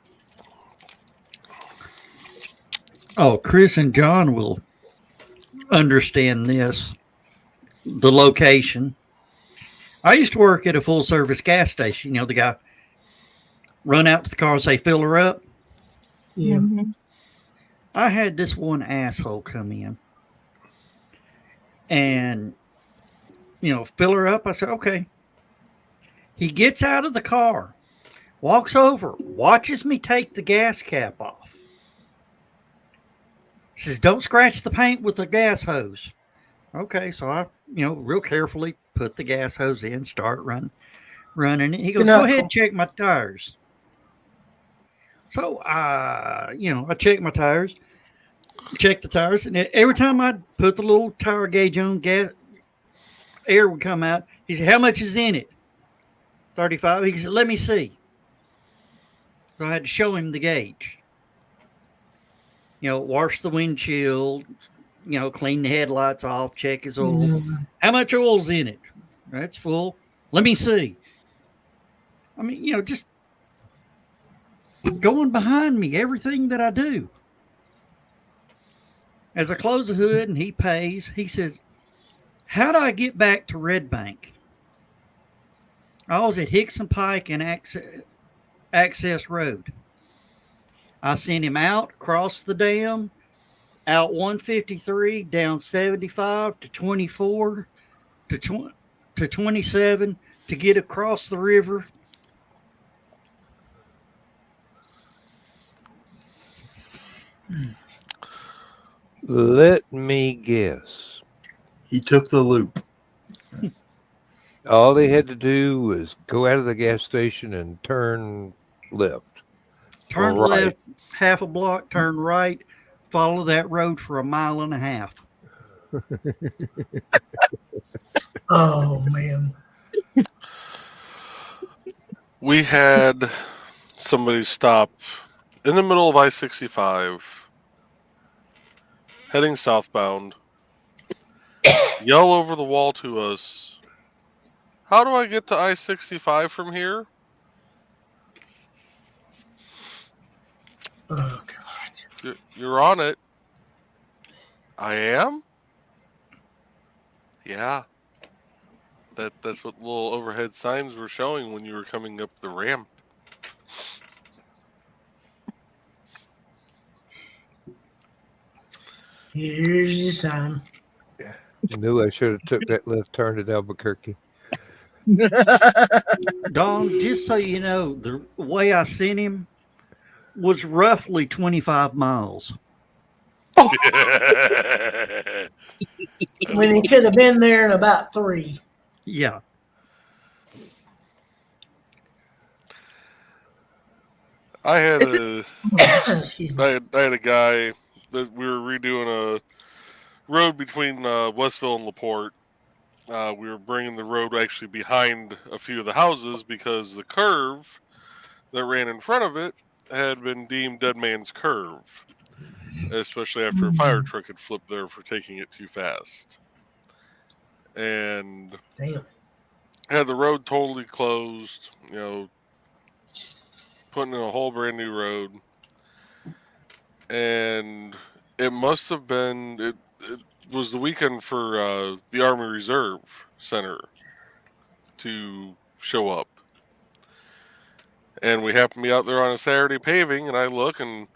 Oh, Chris and John will understand this. The location. I used to work at a full service gas station. The guy run out to the car and say, fill her up. Yeah. Mhm. I had this one asshole come in and, fill her up. I said, okay. He gets out of the car, walks over, watches me take the gas cap off. Says, don't scratch the paint with the gas hose. Okay, so I, real carefully put the gas hose in, start running it. He goes, go ahead, check my tires. So I check my tires, check the tires, and every time I put the little tire gauge on, air would come out. He said, how much is in it? 35. He said, let me see. So I had to show him the gauge. Wash the windshield, clean the headlights off, check his oil. Yeah. How much oil's in it? That's full. Let me see. I mean, just going behind me, everything that I do. As I close the hood and he pays, he says, how do I get back to Red Bank? I was at Hickson Pike and Access Road. I sent him out, across the dam, out 153, down 75 to 24 to 27 to get across the river. Let me guess. He took the loop. All they had to do was go out of the gas station and turn left. Turn Right. left half a block, turn right, follow that road for a mile and a half. Oh man. We had somebody stop in the middle of I-65, heading southbound, yell over the wall to us, how do I get to I-65 from here? Oh god. You're on it. I am? Yeah. That's what little overhead signs were showing when you were coming up the ramp. Here's your sign. Knew I should have took that left turn at Albuquerque. Don, just so you know, the way I sent him was roughly 25 miles. When he could have been there in about 3. Yeah. I had a Excuse me. I had a guy that we were redoing a road between Westville and LaPorte. We were bringing the road actually behind a few of the houses because the curve that ran in front of it had been deemed dead man's curve, especially after a fire truck had flipped there for taking it too fast. And Damn. had the road totally closed, putting in a whole brand new road. And it must have been, it was the weekend for the Army Reserve Center to show up. And we happened to be out there on a Saturday paving, and I look, and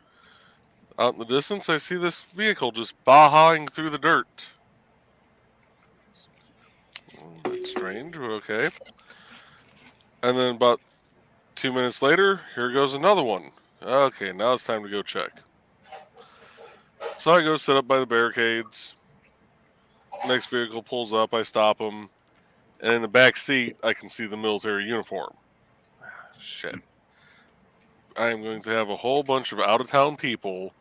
out in the distance, I see this vehicle just bahaing through the dirt. That's strange, but okay. And then about 2 minutes later, here goes another one. Okay, now it's time to go check. So I go sit up by the barricades. Next vehicle pulls up, I stop him. And in the back seat, I can see the military uniform. Shit. I am going to have a whole bunch of out-of-town people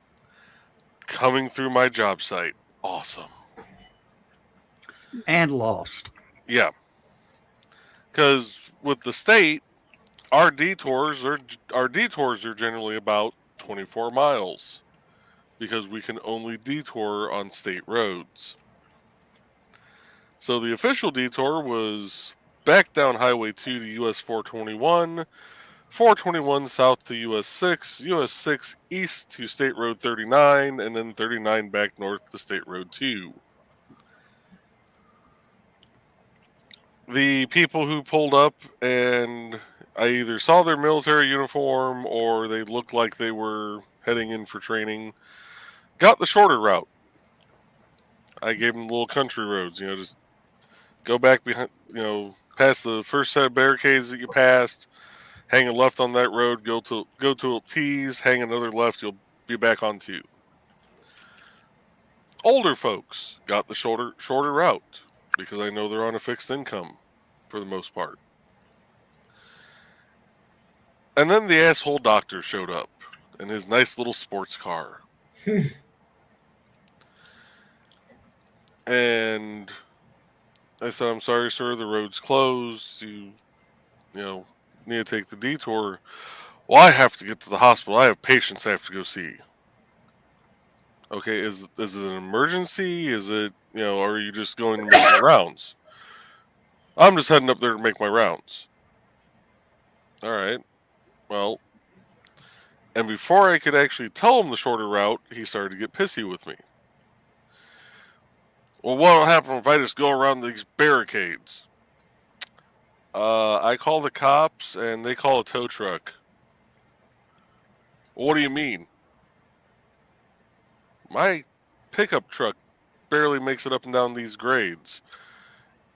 coming through my job site. Awesome. And lost. Yeah. Because with the state, our detours are generally about 24 miles. Because we can only detour on state roads. So the official detour was back down Highway 2 to US 421, 421 south to US 6, US 6 east to State Road 39, and then 39 back north to State Road 2. The people who pulled up, and I either saw their military uniform or they looked like they were heading in for training, got the shorter route. I gave them little country roads, just go back behind, past the first set of barricades that you passed, hang a left on that road, go to T's, hang another left, you'll be back on 2. Older folks got the shorter route because I know they're on a fixed income for the most part. And then the asshole doctor showed up in his nice little sports car. And I said, "I'm sorry, sir, the road's closed. You need to take the detour." "Well, I have to get to the hospital. I have patients I have to go see." "Okay, is it an emergency? Is it, or are you just going to make your rounds?" "I'm just heading up there to make my rounds." "All right. Well," and before I could actually tell him the shorter route, he started to get pissy with me. "Well, what'll happen if I just go around these barricades?" I call the cops and they call a tow truck." "Well, what do you mean?" "My pickup truck barely makes it up and down these grades.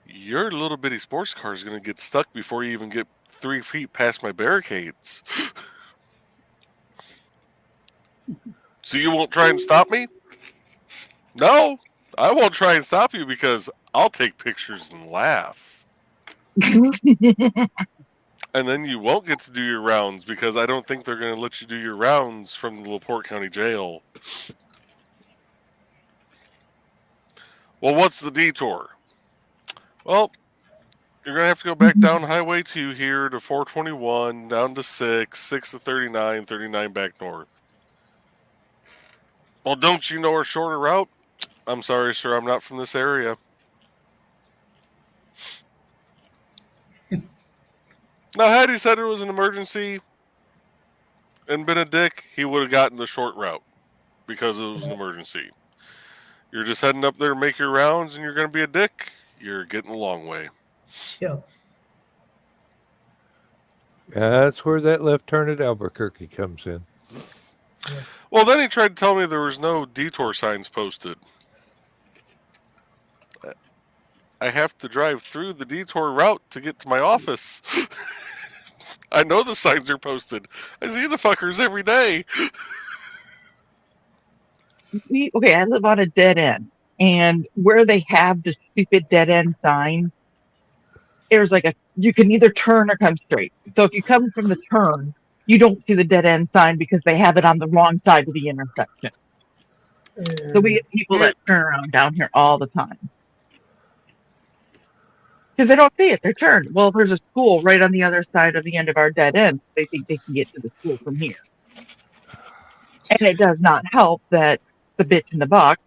Your little bitty sports car is going to get stuck before you even get 3 feet past my barricades." "So you won't try and stop me?" "No, I won't try and stop you because I'll take pictures and laugh. And then you won't get to do your rounds because I don't think they're going to let you do your rounds from the LaPorte County Jail." "Well, what's the detour?" "Well, you're going to have to go back down Highway 2 here to 421, down to 6, 6 to 39, 39 back north." "Well, don't you know our shorter route?" "I'm sorry, sir, I'm not from this area." Now, had he said it was an emergency and been a dick, he would have gotten the short route because it was an emergency. You're just heading up there to make your rounds and you're going to be a dick, you're getting the long way. Yeah. That's where that left turn at Albuquerque comes in. Well, then he tried to tell me there was no detour signs posted. I have to drive through the detour route to get to my office. I know the signs are posted. I see the fuckers every day. I live on a dead end, and where they have the stupid dead end sign, there's you can either turn or come straight. So if you come from the turn, you don't see the dead end sign because they have it on the wrong side of the intersection. So we get people that turn around down here all the time because they don't see it. They're turned. Well, there's a school right on the other side of the end of our dead end. They think they can get to the school from here. And it does not help that the bitch in the box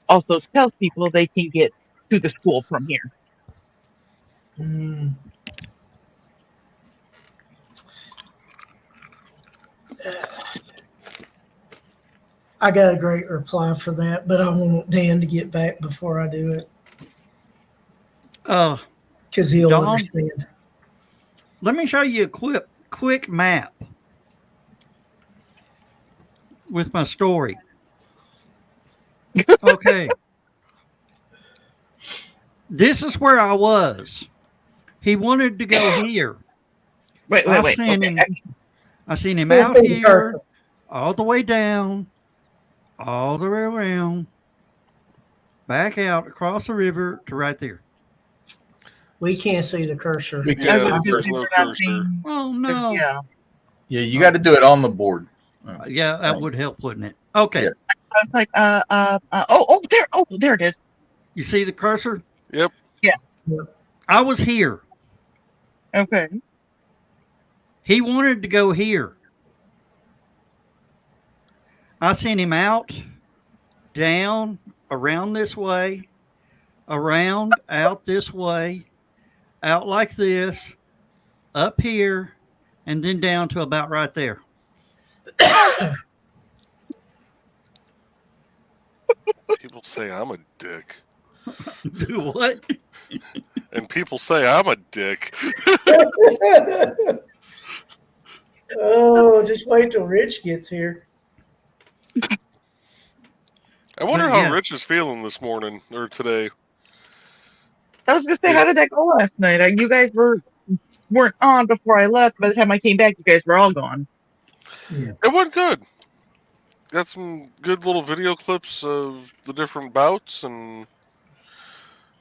also tells people they can get to the school from here. I got a great reply for that, but I want Dan to get back before I do it because he'll Don? understand. Let me show you a quick map with my story. Okay. This is where I was. He wanted to go here. Wait. I seen him out here, all the way down, all the way around, back out across the river to right there. We can't see the cursor. Yeah, there's no cursor. Oh, no. Yeah. Yeah, you got to do it on the board. Yeah, that would help, wouldn't it? Okay. Yeah. I was like, there it is. You see the cursor? Yep. Yeah. I was here. Okay. He wanted to go here. I sent him out, down, around this way, around, out this way, out like this, up here, and then down to about right there. People say I'm a dick. Do what? And people say I'm a dick. Oh, just wait till Rich gets here. I wonder But how yeah. Rich is feeling this morning or today. I was gonna say, how did that go last night? You guys weren't on before I left. By the time I came back, you guys were all gone. It went good. Got some good little video clips of the different bouts, and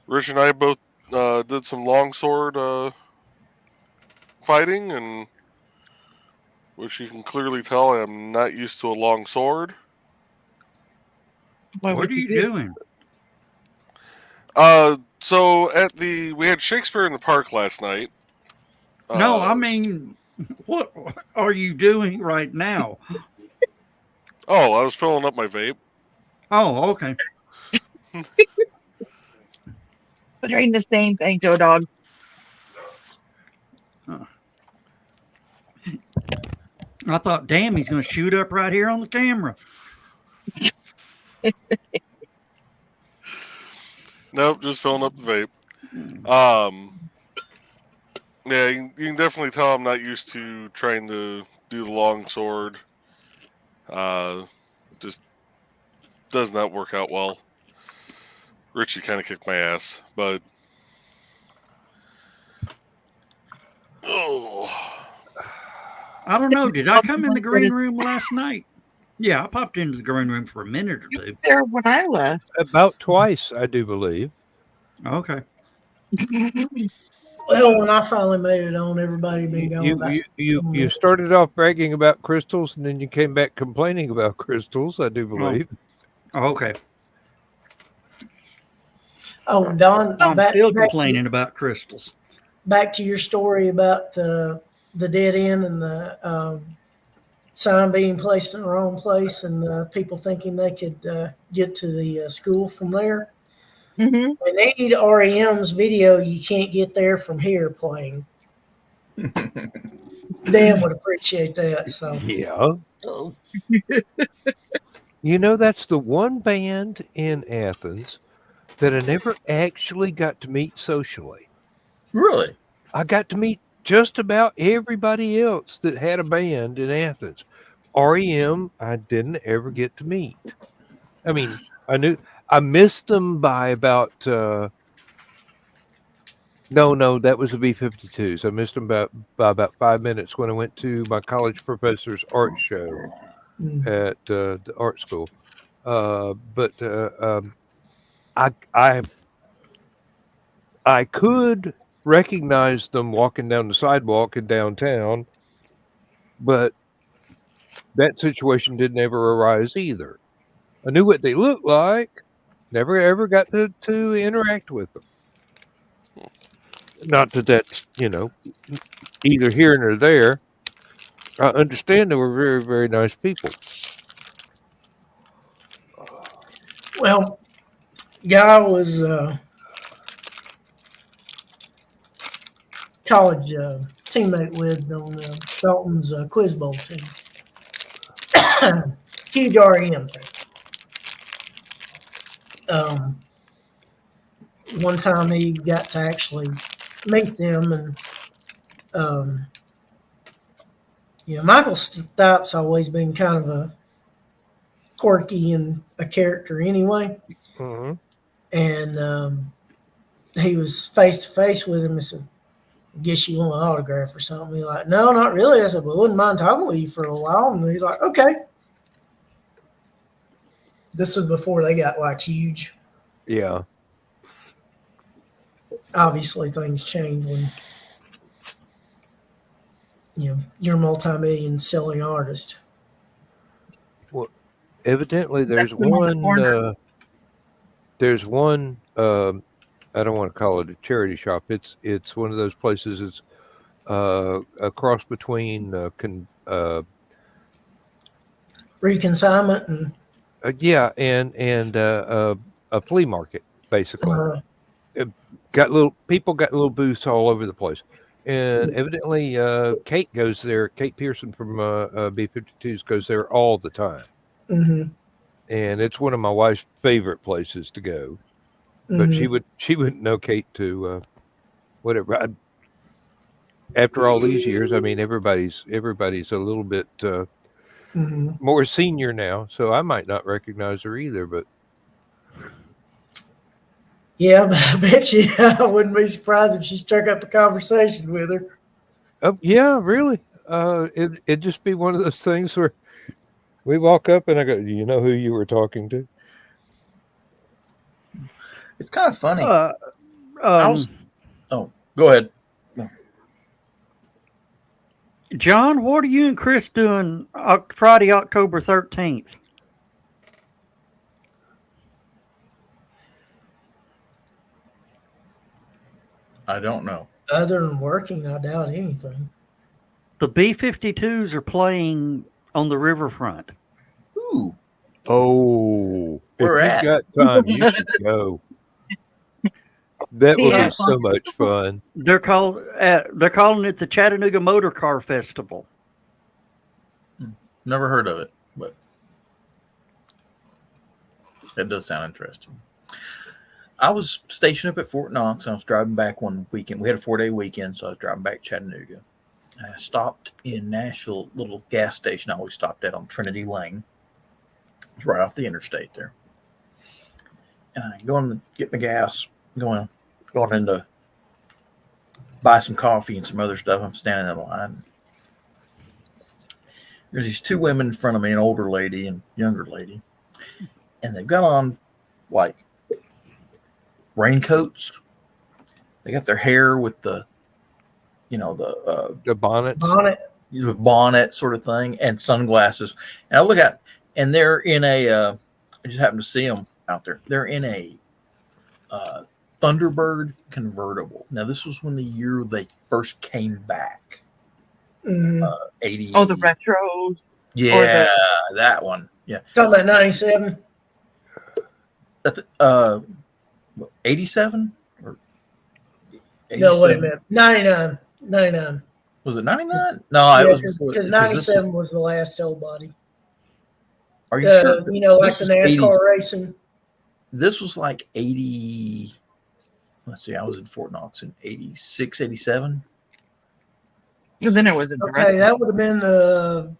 Rich and I both did some longsword fighting, and which you can clearly tell I am not used to a long sword. Why What would are you do? doing? So we had Shakespeare in the Park last night. No, I mean, what are you doing right now? Oh, I was filling up my vape. Oh, okay. Doing the same thing, Joe Dog. I thought, damn, he's going to shoot up right here on the camera. Nope, just filling up the vape. Yeah, you can definitely tell I'm not used to trying to do the long sword. Just does not work out well. Richie kind of kicked my ass, but I don't know. Did I come in the green room last night? Yeah, I popped into the green room for a minute or two. There when I left. About twice, I do believe. Okay. Well, when I finally made it on, everybody been going about You started off bragging about crystals, and then you came back complaining about crystals, I do believe. Oh, okay. Oh, Don, I'm still complaining about crystals. Back to your story about the dead end and the sign being placed in the wrong place and people thinking they could get to the school from there. Mm-hmm. We need REM's video You Can't Get There From Here playing. Dan would appreciate that. So Yeah. You know, that's the one band in Athens that I never actually got to meet socially. Really? I got to meet just about everybody else that had a band in Athens. REM, I didn't ever get to meet. I mean, I missed them by about no, that was the B-52s. I missed them by about 5 minutes when I went to my college professor's art show at the art school. I could recognize them walking down the sidewalk in downtown, but that situation didn't ever arise either. I knew what they looked like, never ever got to interact with them. Not that that's, either here nor there. I understand they were very, very nice people. well, guy was college teammate with on Dalton's quiz bowl team. Huge REM thing. One time he got to actually meet them, and Michael Stipe's always been kind of a quirky and a character anyway. Mm-hmm. And he was face to face with him. I said, guess you want an autograph or something? He's like, no, not really. I said, well, I wouldn't mind talking with you for a while. And he's like, okay. This is before they got like huge. Yeah. Obviously, things change when you're a multi-million selling artist. Well, evidently there's That's the one. There's one. I don't want to call it a charity shop. It's one of those places. It's a cross between Reconsignment and and a flea market, basically. got little booths all over the place. And evidently, Kate goes there. Kate Pearson from B-52s goes there all the time. Mm-hmm. And it's one of my wife's favorite places to go. But Mm-hmm. she wouldn't know Kate to whatever. After all these years, I mean, everybody's a little bit Mm-hmm. more senior now, so I might not recognize her either. But Yeah, but I bet you I wouldn't be surprised if she struck up a conversation with her. oh yeah, really, it'd just be one of those things where we walk up and I go, "Do you know who you were talking to?" It's kind of funny. Uh, I was, oh, go ahead. John, what are you and Chris doing Friday, October 13th? I don't know. Other than working, I doubt anything. The B-52s are playing on the riverfront. Ooh, Oh, Where if at? you've got time, you should go. That will Yeah. be so much fun. They're calling it the Chattanooga Motor Car Festival. never heard of it, but that does sound interesting. I was stationed up at Fort Knox. I was driving back one weekend. We had a 4-day weekend, so I was driving back to Chattanooga. I stopped in Nashville, little gas station I always stopped at on Trinity Lane. It's right off the interstate there. And I go in to get my gas, going in to buy some coffee and some other stuff. I'm standing in line. There's these two women in front of me, an older lady and younger lady. And they've got on like raincoats. They got their hair with the The bonnet sort of thing, and sunglasses. And I look at, and they're in a. I just happened to see them out there. They're in a Thunderbird convertible. Now this was when the year they first came back. Mm-hmm. 80. Oh, the retros. Yeah, that one. Yeah. Talking about 97? That's 87 or 87? No, wait a minute. 99. 99. Was it 99? No, it was because 97 was the last old body. Are you sure? Like the NASCAR racing. This was like 80. Let's see. I was in Fort Knox in 86, 87. And then it was a Okay, that would have been the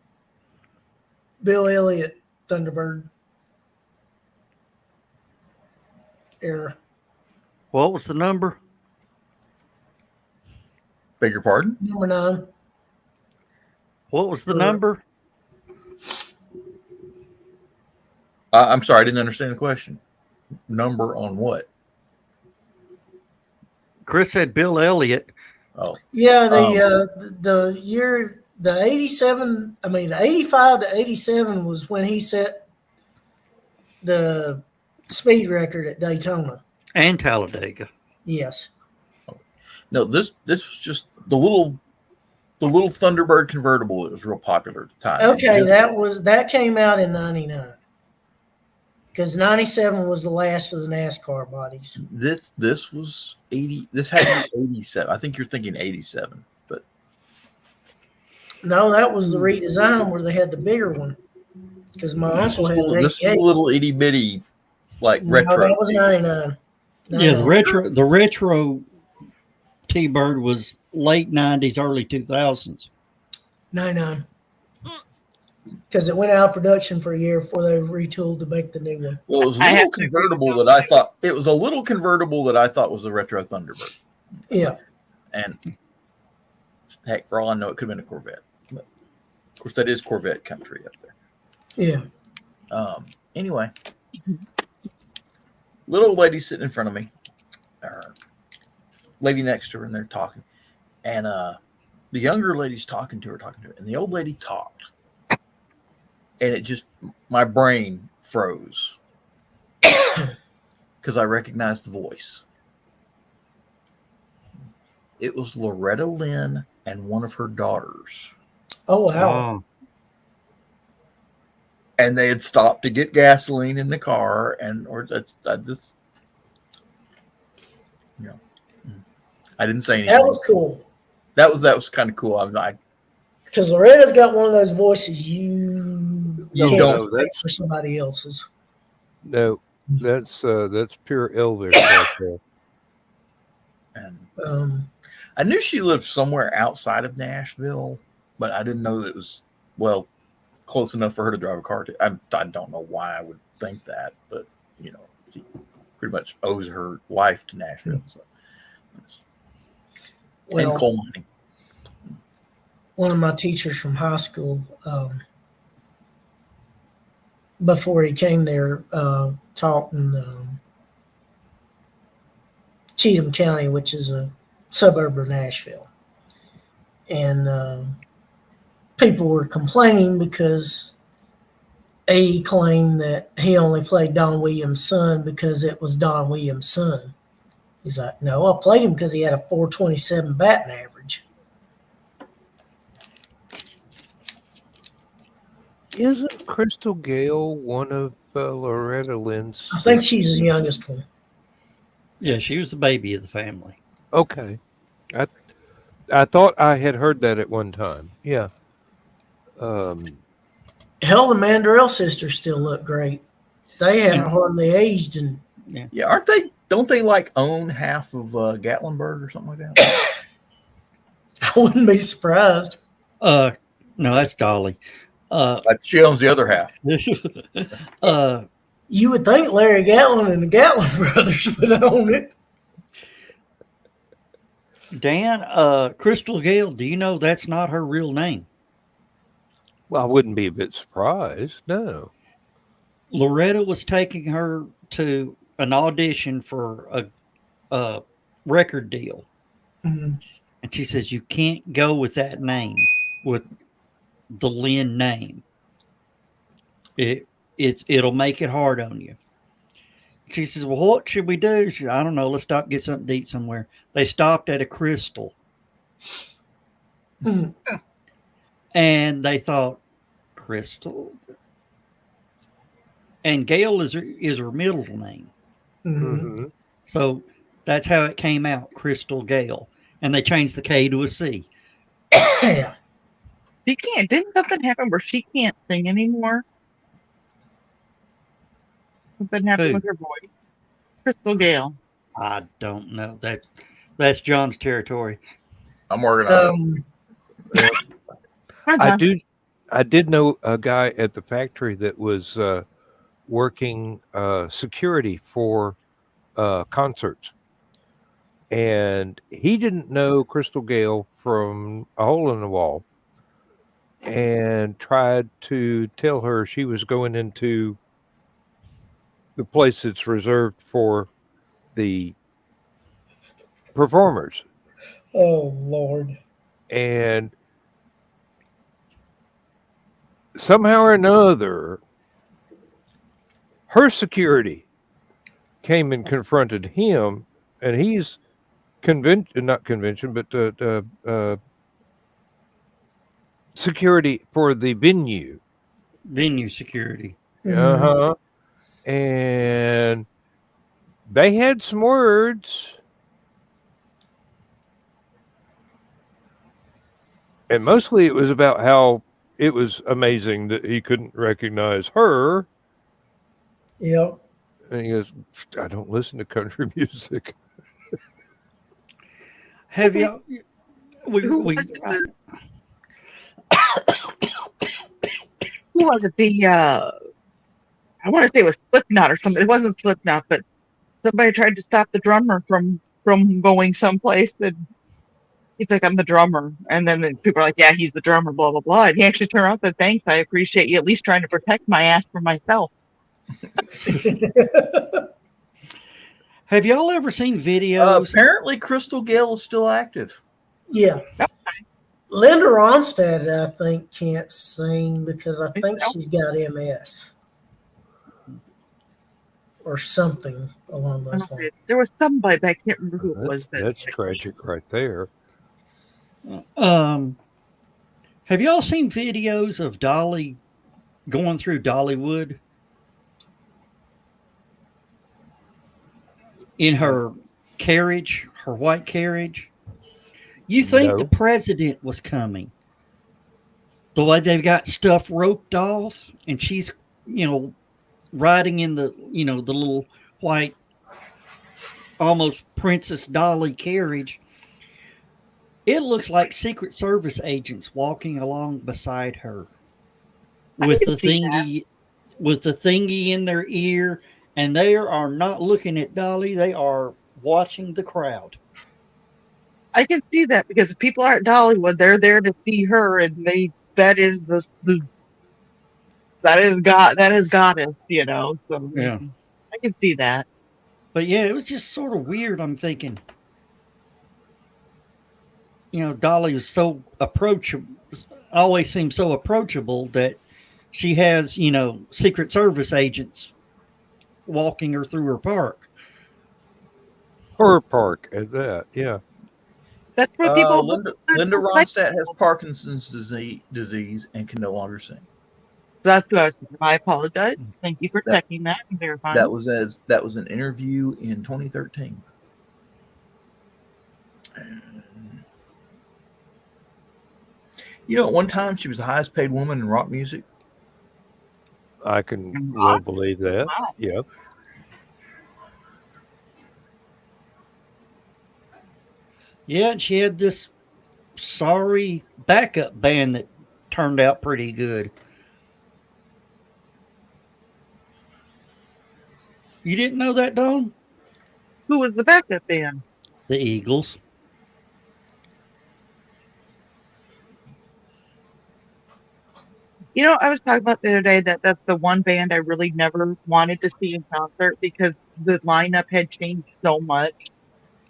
Bill Elliott Thunderbird era. What was the number? Beg your pardon? Number 9. What was the number? I'm sorry, I didn't understand the question. Number on what? Chris said Bill Elliott. Oh, Yeah, the year, the 87, I mean, the 85 to 87 was when he set the speed record at Daytona. And Talladega. Yes. no, this was just the little Thunderbird convertible that was real popular at the time. Okay, that came out in 99. Because 97 was the last of the NASCAR bodies. This was 80. This had to be 87. I think you're thinking 87, but No, that was the redesign where they had the bigger one. Because my uncle had an this was a 88. little itty bitty like No, retro. that was 99. Yeah, the retro T-Bird was late 90s, early 2000s. 99. Because it went out of production for a year before they retooled to make the new one. Well, it was a little convertible that I thought was the retro Thunderbird. Yeah. And heck, for all I know, it could have been a Corvette. But of course, that is Corvette country up there. Yeah. Anyway, little old lady sitting in front of me, lady next to her, and they're talking. And the younger lady's talking to her, and the old lady talked. And it just, my brain froze because I recognized the voice. It was Loretta Lynn and one of her daughters. Oh, wow. And they had stopped to get gasoline in the car, I didn't say anything. That was cool. That was kind of cool. I'm like, Because Loretta's got one of those voices you You can't don't- mistake for somebody else's. No, that's pure Elvish right there. and I knew she lived somewhere outside of Nashville, but I didn't know that it was close enough for her to drive a car to. I don't know why I would think that, but she pretty much owes her life to Nashville. So. And Well, coal mining. one of my teachers from high school, before he came there, taught in Cheatham County, which is a suburb of Nashville. And people were complaining because he claimed that he only played Don Williams' son because it was Don Williams' son. He's like, no, I played him because he had a 427 batting average. Isn't Crystal Gale one of Loretta Lynn's? I think she's the youngest one. Yeah, she was the baby of the family. Okay, I thought I had heard that at one time. Yeah. Hell, the Mandrell sisters still look great. They haven't hardly aged, and Yeah, aren't they? Don't they own half of Gatlinburg or something like that? I wouldn't be surprised. No, that's Dolly. She owns the other half. You would think Larry Gatlin and the Gatlin brothers would own it. Dan, Crystal Gale, do you know that's not her real name? Well, I wouldn't be a bit surprised. No. Loretta was taking her to an audition for a record deal. Mhm. And she says, you can't go with that name, with the Lynn name. It'll make it hard on you. She says, well, what should we do? She said, I don't know. Let's stop, get something to eat somewhere. They stopped at a Crystal. Mhm. And they thought, Crystal? And Gail is her middle name. Mhm. Mm-hmm. So that's how it came out, Crystal Gale. And they changed the K to a C. Yeah. She can't. Didn't something happen where she can't sing anymore? Something happened Who? with her voice. Crystal Gale. I don't know. That's John's territory. I'm working on it. I did know a guy at the factory that was working security for concerts, and he didn't know Crystal Gale from a hole in the wall, and tried to tell her she was going into the place that's reserved for the performers. Oh, Lord. And somehow or another, her security came and confronted him, and he's security for the venue. Venue security. Uh-huh. And they had some words. And mostly it was about how it was amazing that he couldn't recognize her. Yep. And he goes, I don't listen to country music. Have y'all? Who was it? I want to say it was Slipknot or something. It wasn't Slipknot, but somebody tried to stop the drummer from going someplace. And he's like, I'm the drummer. And then the people are like, yeah, he's the drummer, blah, blah, blah. And he actually turned around and said, thanks. I appreciate you at least trying to protect my ass from myself. Have y'all ever seen videos? Apparently, Crystal Gale is still active. Yeah. Linda Ronstadt, I think, can't sing because I think she's got MS or something along those lines. There was somebody, but I can't remember who it was. That's tragic right there. Have y'all seen videos of Dolly going through Dollywood in her carriage, her white carriage. You think the No. president was coming. The way they've got stuff roped off, and she's, riding in the, the little white, almost Princess Dolly carriage. It looks like Secret Service agents walking along beside her I with can the see that. thingy in their ear, and they are not looking at Dolly. They are watching the crowd. I can see that because if people aren't Dollywood, they're there to see her, and that is that is goddess, So Yeah. I can see that. But yeah, it was just sort of weird. I'm thinking, Dolly was so approachable, always seems so approachable that she has, Secret Service agents walking her through her park. Her park at that. Yeah. That's what people. Linda like- Ronstadt has Parkinson's disease and can no longer sing. That's what I was thinking. I apologize. Thank you for That- checking that and verifying. That was an interview in 2013. At one time she was the highest paid woman in rock music. I can well believe that. Wow. Yep. Yeah, and she had this sorry backup band that turned out pretty good. You didn't know that, Dawn? Who was the backup band? The Eagles. I was talking about the other day that that's the one band I really never wanted to see in concert because the lineup had changed so much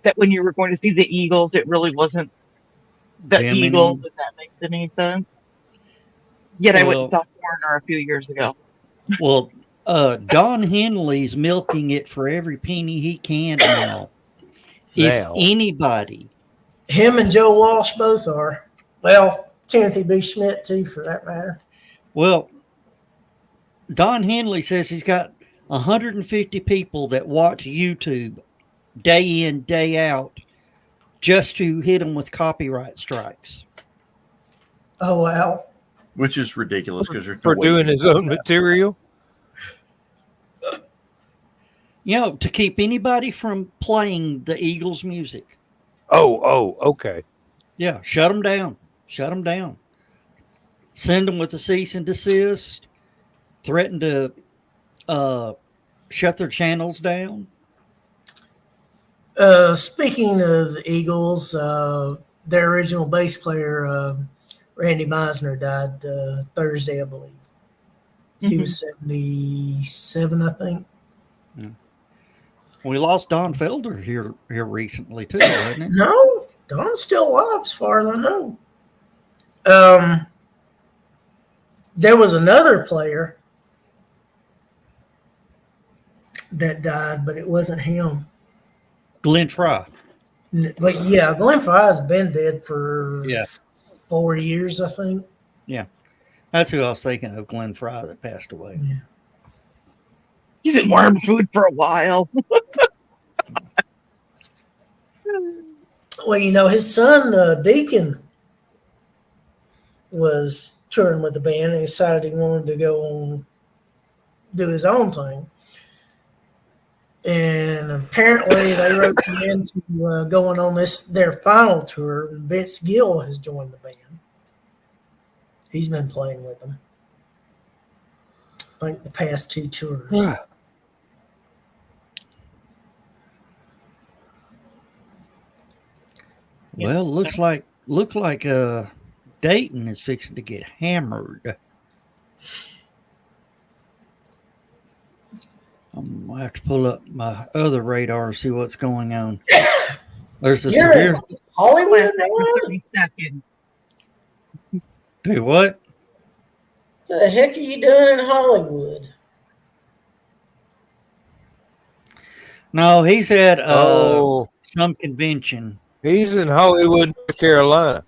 that when you were going to see the Eagles, it really wasn't the Them Eagles, anymore. if that makes any sense. Yet I went and Well- saw Foreigner a few years ago. Well, Don Henley's milking it for every penny he can now. If Now. anybody, Him and Joe Walsh both are. Well, Timothy B. Schmidt too, for that matter. well, Don Henley says he's got 150 people that watch YouTube day in, day out just to hit him with copyright strikes. Oh wow. Which is ridiculous because there's no For way you doing can his do own that. material. To keep anybody from playing the Eagles music. Oh, okay. Yeah, shut them down. Shut them down. Send them with a cease and desist. Threaten to shut their channels down. Speaking of the Eagles, their original bass player, Randy Meisner, died Thursday, I believe. He was 77, I think. We lost Don Felder here recently too, wasn't it? No, Don's still alive, as far as I know. There was another player that died, but it wasn't him. Glenn Fry. But yeah, Glenn Fry's been dead for Yeah. 4 years, I think. That's who I was thinking of, Glenn Fry, that passed away. Yeah. He's been worm food for a while. Well, his son, Deacon, was touring with the band and decided he wanted to go on, do his own thing. And apparently they wrote him into going on their final tour. And Vince Gill has joined the band. He's been playing with them, I think, the past 2 tours. Well, looks like Dayton is fixing to get hammered. I'm gonna have to pull up my other radar and see what's going on. There's a You're severe. in Hollywood now? 30 seconds. Do what? What the heck are you doing in Hollywood? No, he's at Oh, some convention. he's in Hollywood, North Carolina.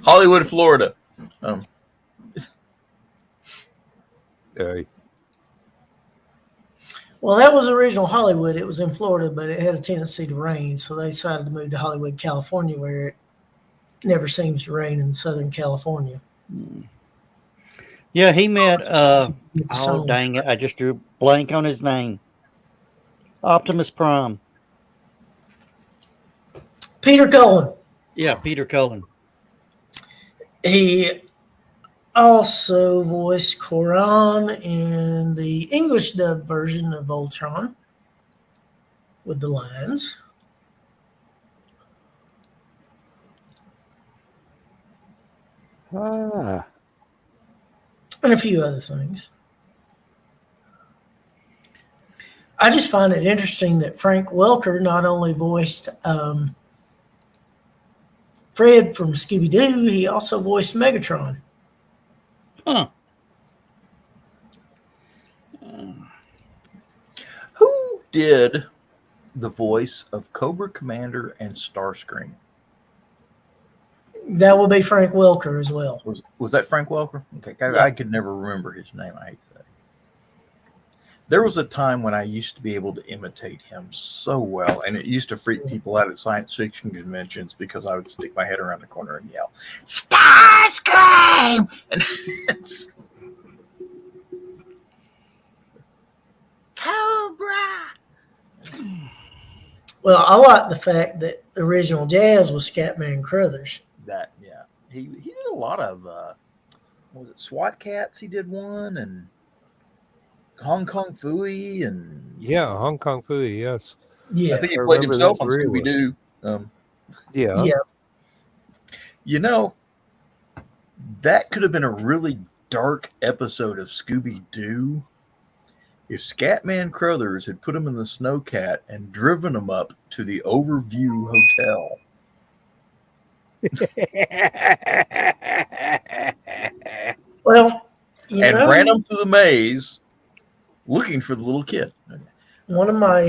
Hollywood, Florida. Uh, Well, that was original Hollywood. It was in Florida, but it had a tendency to rain, so they decided to move to Hollywood, California, where it never seems to rain in Southern California. Yeah, he met. With the Oh song. dang it! I just drew a blank on his name. Optimus Prime. Peter Cullen. Yeah, Peter Cullen. He also voiced Koran in the English dub version of Voltron with the lines. Ah, And a few other things. I just find it interesting that Frank Welker not only voiced Fred from Scooby-Doo, he also voiced Megatron. Huh. Who did the voice of Cobra Commander and Starscream? That would be Frank Welker as well. Was that Frank Welker? Okay, Yeah. I could never remember his name. I hate that. There was a time when I used to be able to imitate him so well, and it used to freak people out at science fiction conventions because I would stick my head around the corner and yell, "Starscream!" And it's Cobra. Well, I like the fact that the original Jazz was Scatman Crothers. That, yeah, he did a lot of was it SWAT Cats? He did one, and Hong Kong Phooey, and yeah, Hong Kong Phooey, yes. Yeah. I think he I played remember himself that on really Scooby well. Doo. Yeah. Yeah. You know, that could have been a really dark episode of Scooby Doo if Scatman Crothers had put him in the snowcat and driven him up to the Overview Hotel. Well, you And know, ran him through the maze looking for the little kid. one of my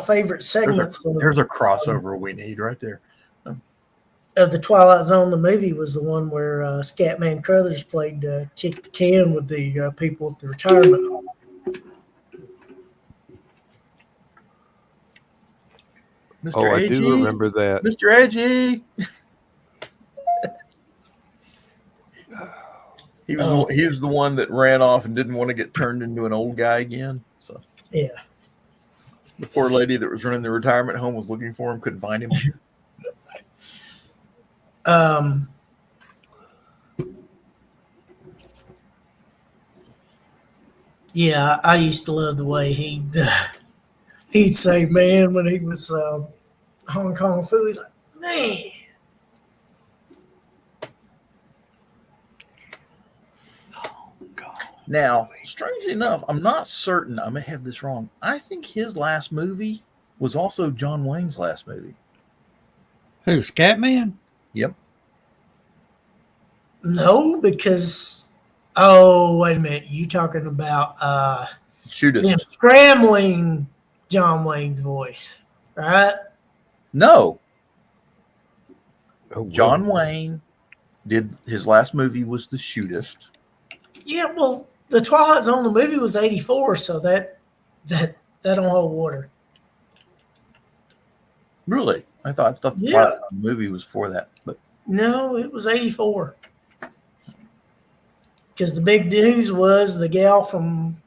favorite segments There's a crossover we need right there. of the Twilight Zone, the movie, was the one where Scatman Crothers played Kick the Can with the people at the retirement home. Mr. Oh, I AG, do remember that. Mr. AG. He was the one that ran off and didn't want to get turned into an old guy again. So Yeah. the poor lady that was running the retirement home was looking for him, couldn't find him. Yeah, I used to love the way he'd say "man" when he was Hong Kong Phooey. He's like, "Man." Now, strangely enough, I'm not certain. I may have this wrong. I think his last movie was also John Wayne's last movie. Who, Scatman? Yep. No, because wait a minute, you talking about Shoot us. him scrambling John Wayne's voice, right? No. Oh, John wow. Wayne did his last movie was The Shootist. Yeah, well, the Twilight Zone, the movie was '84, so that don't hold water. Really? I thought the Yeah. Twilight Zone movie was for that, but No, it was '84. Because the big news was the gal from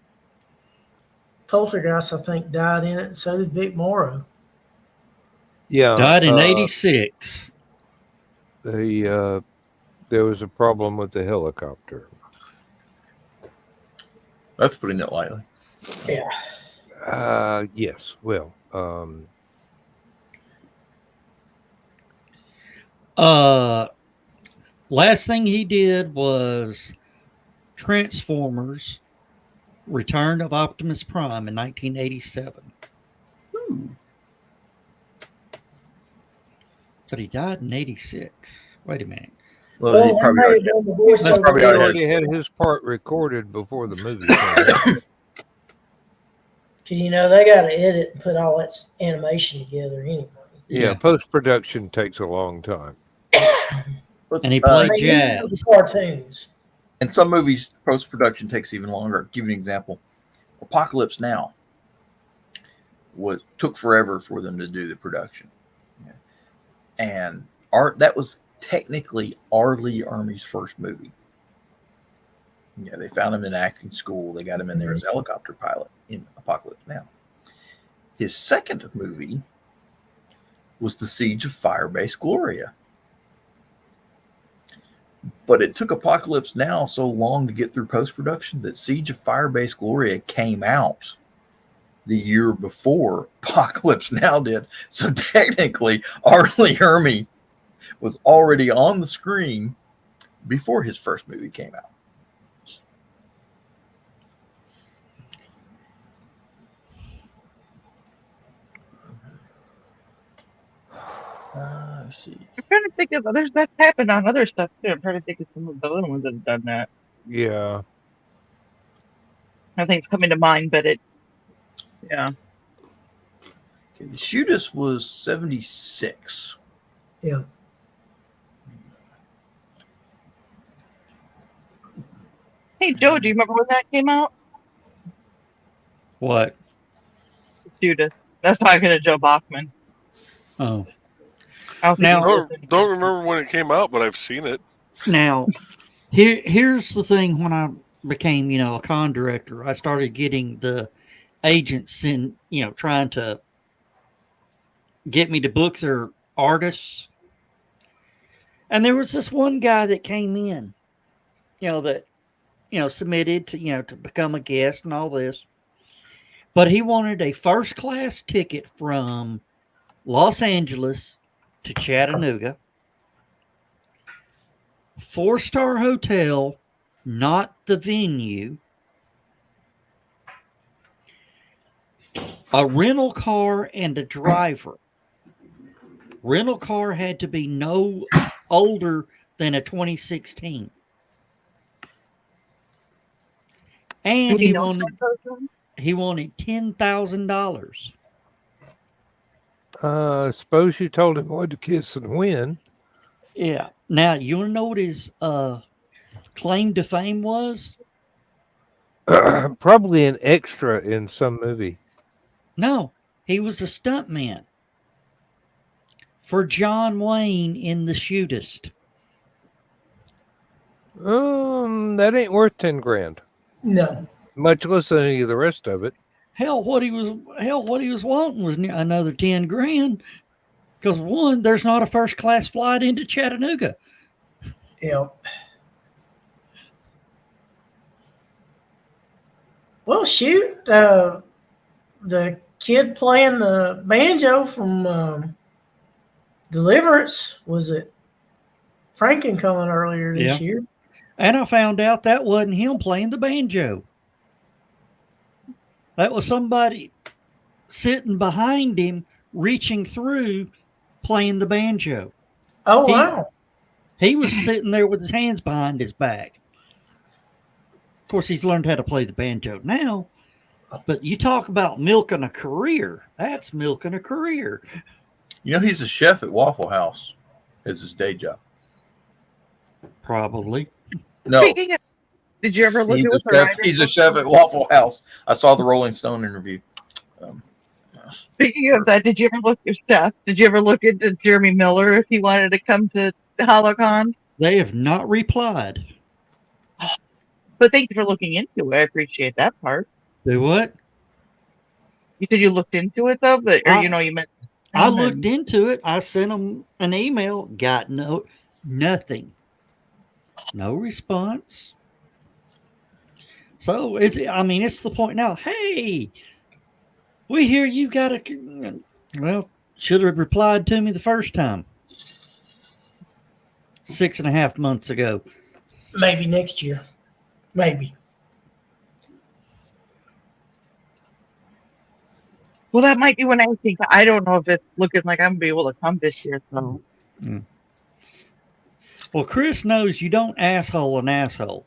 Poltergeist, I think, died in it, and so did Vic Morrow. Yeah. Died in '86. There was a problem with the helicopter. that's putting it lightly. Yeah. Yes. Well, Last thing he did was Transformers: Return of Optimus Prime in 1987. But he died in '86. Wait a minute. Well, he Well, probably I already, made the voiceover. That's probably he already already had his part recorded before the movie came out. Because, they got to edit and put all that animation together anyway. Yeah, post-production takes a long time. And he played They need jazz. the cartoons. in some movies, post production takes even longer. I'll give you an example. Apocalypse Now took forever for them to do the production, and that was technically R. Lee Ermey's first movie. Yeah, they found him in acting school. They got him in there as a helicopter pilot in Apocalypse Now. His second movie was The Siege of Firebase Gloria. But it took Apocalypse Now so long to get through post-production that Siege of Firebase Gloria came out the year before Apocalypse Now did. So technically, R. Lee Ermey was already on the screen before his first movie came out. Let's see. I'm trying to think of others that's happened on other stuff too. I'm trying to think of some of the other ones that have done that. Yeah. Nothing's coming to mind, but yeah. Okay, the Shootist was 76. Yeah. Hey Joe, do you remember when that came out? What? Judas. That's talking to Joe Bachman. Oh, I don't think Now- he was listening. Don't remember when it came out, but I've seen it. now here's the thing. When I became, a con director, I started getting the agents in, trying to get me to book their artists. And there was this one guy that came in, that, submitted to, to become a guest and all this. But he wanted a first class ticket from Los Angeles to Chattanooga. 4-star hotel, not the venue. A rental car and a driver. Rental car had to be no older than a 2016. And Do we he know wanted $10,000. Suppose you told him what to kiss and when. Yeah. Now you want to know what his claim to fame was? Probably an extra in some movie. No, he was a stuntman for John Wayne in The Shootist. That ain't worth 10 grand. No. Much less than any of the rest of it. Hell, what he was wanting was another 10 grand. Because one, there's not a first class flight into Chattanooga. Yeah. Well, shoot. The kid playing the banjo from Deliverance, was it Frankencon earlier this year? And I found out that wasn't him playing the banjo. That was somebody sitting behind him, reaching through, playing the banjo. Oh, wow. He was sitting there with his hands behind his back. Of course, he's learned how to play the banjo now. But you talk about milking a career. That's milking a career. He's a chef at Waffle House as his day job. Probably. No, Speaking of, did you ever look at what the writers he's a look chef like? at Waffle House. I saw the Rolling Stone interview. Speaking of that, did you ever look at Steph? Did you ever look into Jeremy Miller if he wanted to come to HallowCon's? They have not replied. But thank you for looking into it. I appreciate that part. Do what? You said you looked into it though, but I- you meant. I looked into it. I sent them an email. Got nothing. No response. So it's the point now. Hey, we hear you got a. Well, should have replied to me the first time. 6.5 months ago. Maybe next year. Maybe. Well, that might be when I think. I don't know if it's looking like I'm gonna be able to come this year. So Well, Chris knows you don't asshole an asshole.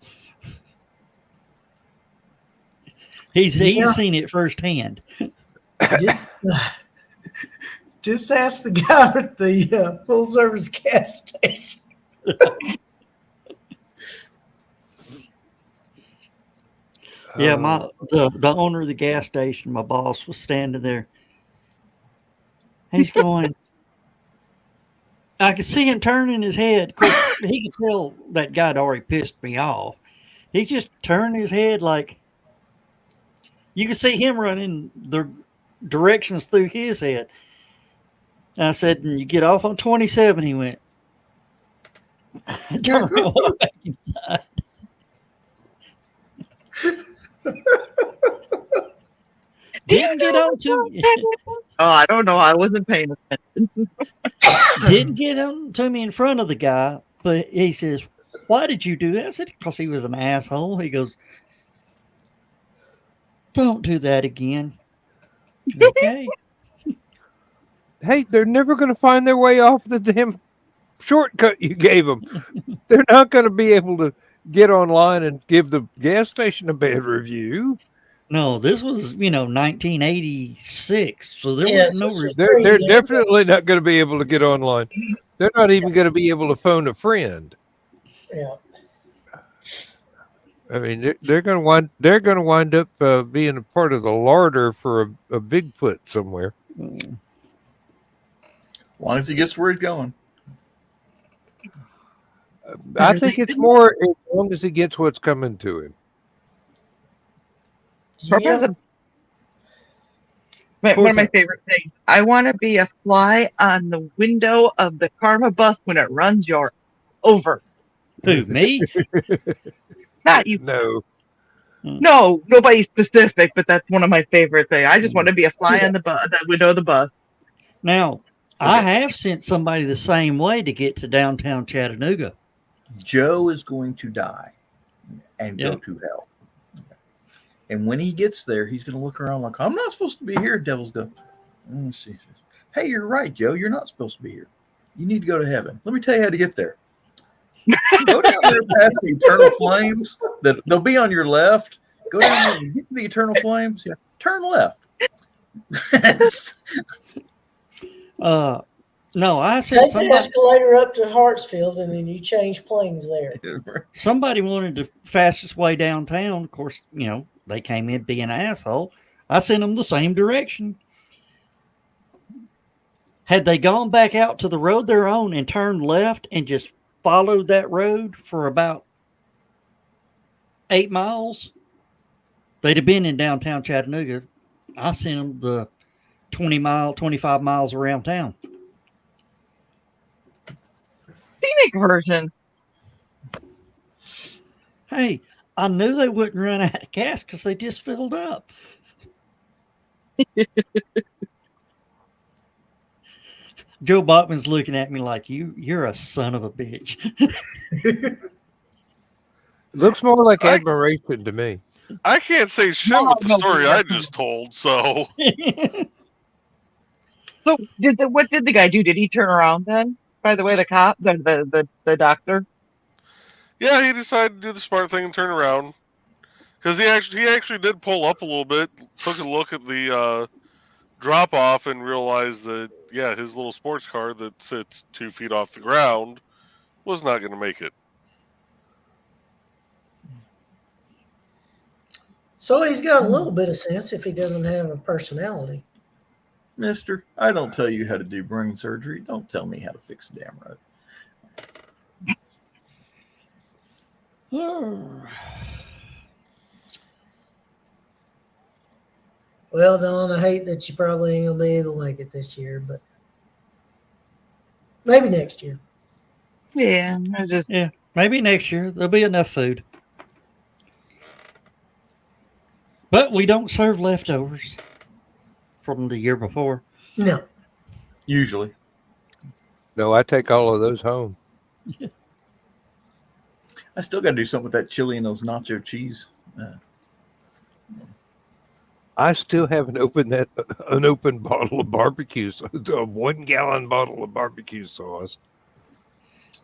He's seen it firsthand. Just ask the guy at the full service gas station. Yeah, Oh, the owner of the gas station, my boss, was standing there. He's going. I could see him turning his head. Of course, he could tell that guy'd already pissed me off. He just turned his head like you could see him running the directions through his head. And I said, "And you get off on 27." He went, "Turn around, and walk back inside." Do you Didn't get know on what's to wrong, me. Technical? Oh, I don't know. I wasn't paying attention. Didn't get on to me in front of the guy, but he says, "Why did you do that?" I said, "Because he was an asshole." He goes, "Don't do that again." Okay. hey, they're never going to find their way off the damn shortcut you gave them. They're not going to be able to get online and give the gas station a bad review. No, this was 1986, so there was Yes, no. this was They're pre-internet. definitely not going to be able to get online. They're not even going to be able to phone a friend. Yeah. I mean, they're going to wind up being a part of the larder for a Bigfoot somewhere. As long as he gets where he's going. I think it's more as long as he gets what's coming to him. Purpose Yeah. of one of my favorite things. I want to be a fly on the window of the Karma bus when it runs your over. Who, me? Not you. No. No, nobody specific, but that's one of my favorite things. I just want to be a fly on the window of the bus. Now, I have sent somebody the same way to get to downtown Chattanooga. Joe is going to die and go Yep. to hell. And when he gets there, he's going to look around like, I'm not supposed to be here. Devil's go, let me see. Hey, you're right, Joe. You're not supposed to be here. You need to go to heaven. Let me tell you how to get there. Go down there past the eternal flames. They'll be on your left. Go down there and get to the eternal flames. Yeah, turn left. No, I sent Take the somebody. escalator up to Hartsfield, and then you change planes there. Somebody wanted the fastest way downtown. Of course, they came in being an asshole. I sent them the same direction. Had they gone back out to the road they're on and turned left and just followed that road for about 8 miles, they'd have been in downtown Chattanooga. I sent them the 25 miles around town. Scenic version. Hey, I knew they wouldn't run out of gas because they just filled up. Joe Bachman's looking at me like you're a son of a bitch. Looks more like I- admiration to me. I can't say shit No, with the no, story yeah. I just told. So So what did the guy do? Did he turn around then? By the way, the cop, the doctor. yeah, he decided to do the smart thing and turn around because he actually did pull up a little bit, took a look at the drop off, and realized that his little sports car that sits 2 feet off the ground was not going to make it. So he's got a little bit of sense if he doesn't have a personality. Mister, I don't tell you how to do brain surgery. Don't tell me how to fix a damn road. Well, Don, I hate that you probably ain't gonna be able to make it this year, but maybe next year. Yeah, I just Yeah, maybe next year there'll be enough food. But we don't serve leftovers from the year before. No. Usually. No, I take all of those home. I still got to do something with that chili and those nacho cheese. I still haven't opened an open bottle of barbecue sauce, a 1 gallon bottle of barbecue sauce.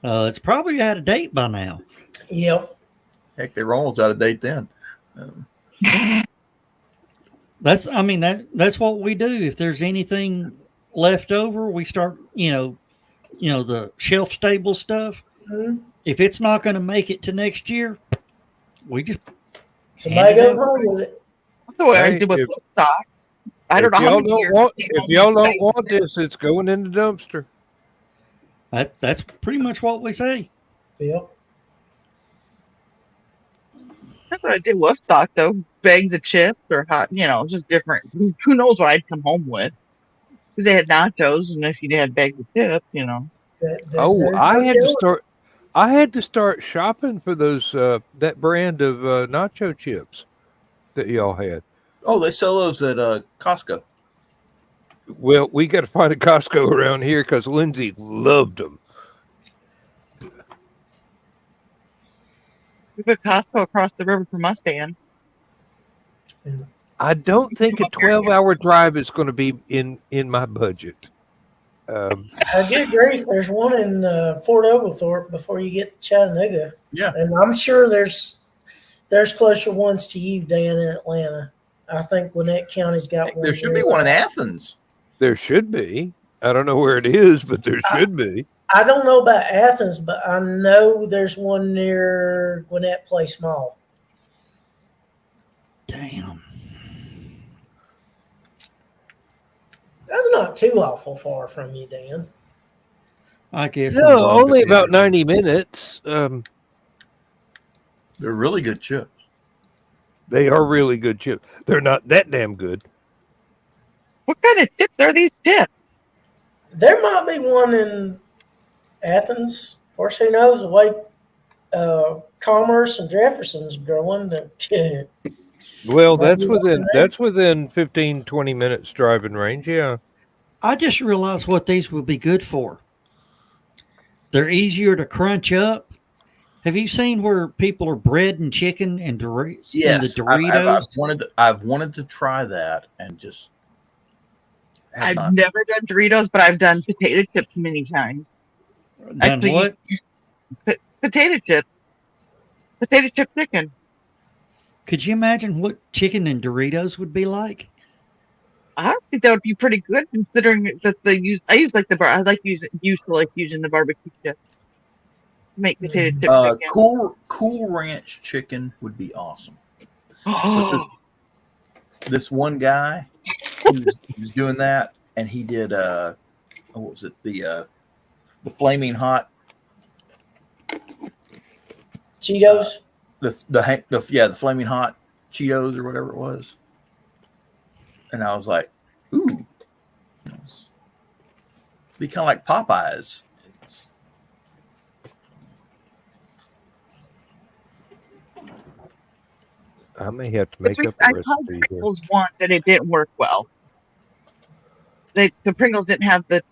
It's probably out of date by now. Yep. Heck, they were almost out of date then. That's what we do. If there's anything left over, we start, the shelf stable stuff. Mhm. If it's not going to make it to next year, we just Somebody Hand it goes over. home with it. That's the way I always Hey, do with if- Woodstock. I don't know If how y'all many don't years. want, you if know, y'all don't they- want this, it's going in the dumpster. That's pretty much what we say. Yep. That's what I did with Woodstock, though. Bags of chips or hot, just different. Who knows what I'd come home with? Because they had nachos, and if you had bags of chips, Oh, There's no telling. I had to start shopping for those that brand of nacho chips that y'all had. Oh, they sell those at Costco. Well, we got to find a Costco around here because Lindsay loved them. we put Costco across the river from us, Dan. I don't think a 12-hour drive is going to be in my budget. Good grief, there's one in Fort Oglethorpe before you get to Chattanooga. Yeah. And I'm sure there's closer ones to you, Dan, in Atlanta. I think Gwinnett County's got one. There should be near- one in Athens. There should be. I don't know where it is, but there should be. I don't know about Athens, but I know there's one near Gwinnett Place Mall. Damn. That's not too awful far from you, Dan. I guess. No, I'm going only to about visit. 90 minutes. They're really good chips. They are really good chips. They're not that damn good. What kind of chips are these chips? There might be one in Athens. Of course, who knows the way Commerce and Jefferson's growing. Well, Might be one there. that's within 15, 20 minutes driving range. Yeah. I just realized what these would be good for. They're easier to crunch up. Have you seen where people are breading chicken and Yes, and the Doritos? I've wanted to try that and just. have I've not. never done Doritos, but I've done potato chips many times. Done Actually, what? Potato chips. Potato chip chicken. Could you imagine what chicken and Doritos would be like? I think that would be pretty good considering that they use. I use like the bar. I like using the barbecue chips. Make potato chip chicken. Cool Ranch chicken would be awesome. But this one guy, he was doing that, and he did what was it, the flaming hot Cheetos. the flaming hot Cheetos or whatever it was, and I was like, ooh, be kind of like Popeyes. I may have to make up I a tried recipe here. Pringles once and it didn't work well. The Pringles didn't have the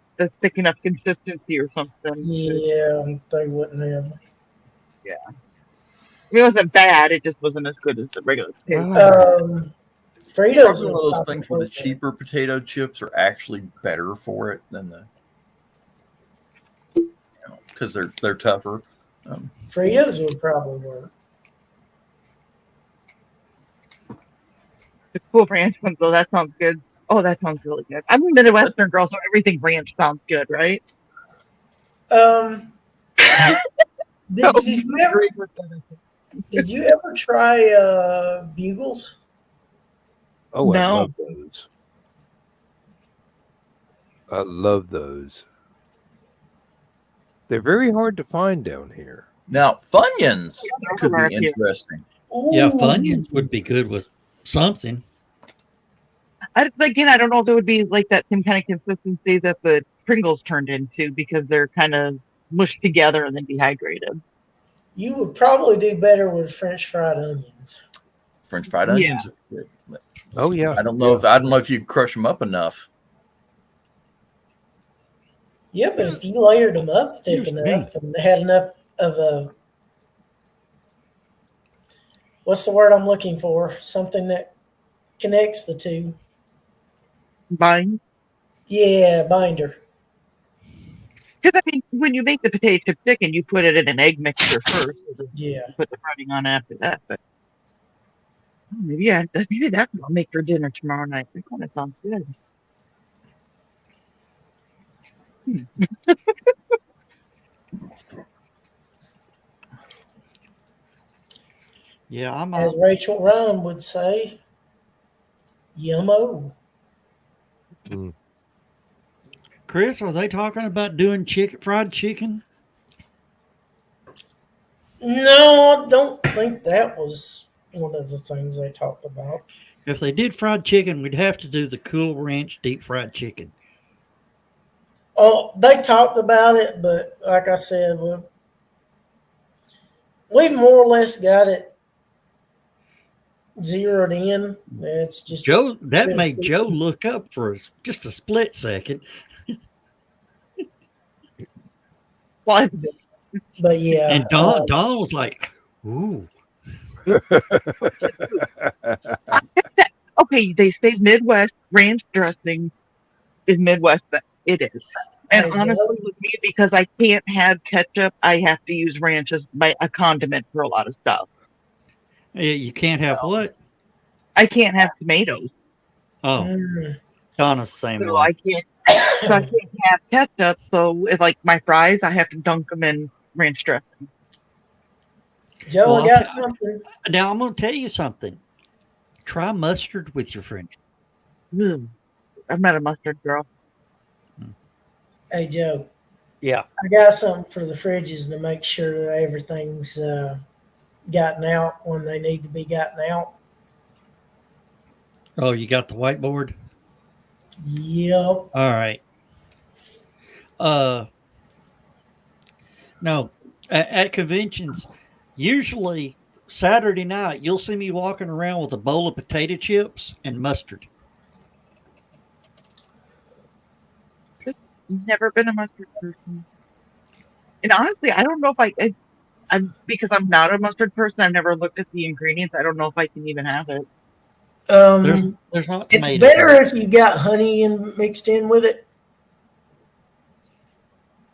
thick enough consistency or something. Yeah, they wouldn't have. It wasn't bad. It just wasn't as good as the regular potato. It's Fritos probably one of those are things where the cheaper potato chips are actually better for it than because they're tougher. Fritos would probably work. The Cool Ranch ones, though, that sounds good. Oh, that sounds really good. I'm a Midwestern girl, so everything ranch sounds good, right? Did you ever try Bugles? Oh, I No. love those. I love those. They're very hard to find down here. Now Funyuns they're could be American. interesting. Yeah, Ooh. Funyuns would be good with something. I don't know if it would be like that same kind of consistency that the Pringles turned into because they're kind of mushed together and then dehydrated. You would probably do better with French fried onions. French fried onions. Are good. But Oh yeah. I don't know if you crush them up enough. Yeah, but if you layered them up thick Excuse enough and they had enough of a what's the word I'm looking for? Something that connects the two. Binds. Yeah, binder. Because I mean, when you make the potato chip chicken, you put it in an egg mixture first, and then Yeah. you put the breading on after that. But maybe that's what I'll make for dinner tomorrow night. That kind of sounds good. Yeah, I'm As out. Rachel Ryan would say, yummo. Chris, are they talking about doing fried chicken? No, I don't think that was one of the things they talked about. If they did fried chicken, we'd have to do the Cool Ranch deep fried chicken. Oh, they talked about it, but like I said, we've more or less got it zeroed in. It's just Joe, that made Joe look up for just a split second. Well, But yeah, And Don was like, ooh. okay, they say Midwest ranch dressing is Midwest, but it is. And Hey, Joe. honestly, with me, because I can't have ketchup, I have to use ranch as a condiment for a lot of stuff. You can't have what? I can't have tomatoes, Oh, Donna's the same so way. I can't. So I can't have ketchup. So if like my fries, I have to dunk them in ranch dressing. Joe, Well, I got something. Now I'm going to tell you something. Try mustard with your French. Ugh, I'm not a mustard girl. Hey, Joe. Yeah. I got something for the fridges to make sure that everything's gotten out when they need to be gotten out. Oh, you got the whiteboard? Yep. All right. No, at conventions, usually Saturday night, you'll see me walking around with a bowl of potato chips and mustard. Never been a mustard person. And honestly, I don't know if I'm because I'm not a mustard person. I've never looked at the ingredients. I don't know if I can even have it. There's not It's tomatoes. better if you got honey mixed in with it.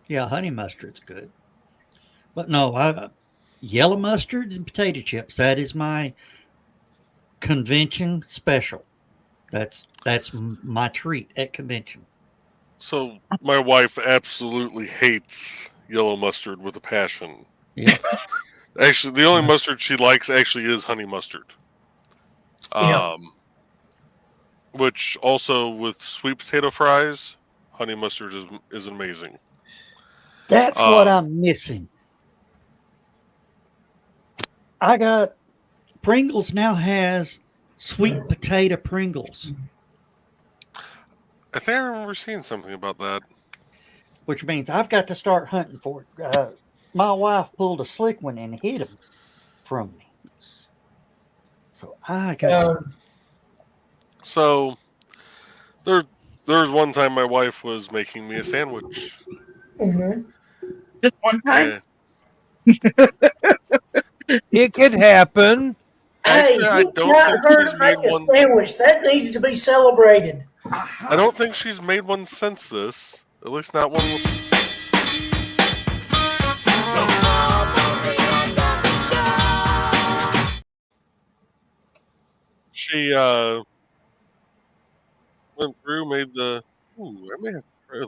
Yeah, honey mustard's good. But no, yellow mustard and potato chips. That is my convention special. That's my treat at convention. So my wife absolutely hates yellow mustard with a passion. Yeah. Actually, the only mustard she likes actually is honey mustard. Yeah. Which also with sweet potato fries, honey mustard is amazing. That's what I'm missing. I got Pringles now has sweet potato Pringles, I think I remember seeing something about that. which means I've got to start hunting for it. My wife pulled a slick one and hid them from me. So I got. So there's one time my wife was making me a sandwich. Just one time. It could happen. Hey, Actually, I you don't got think her she's to make made a one. sandwich. That needs to be celebrated. I don't think she's made one since this. At least not one with. She went through, made the. Ooh, I may have to try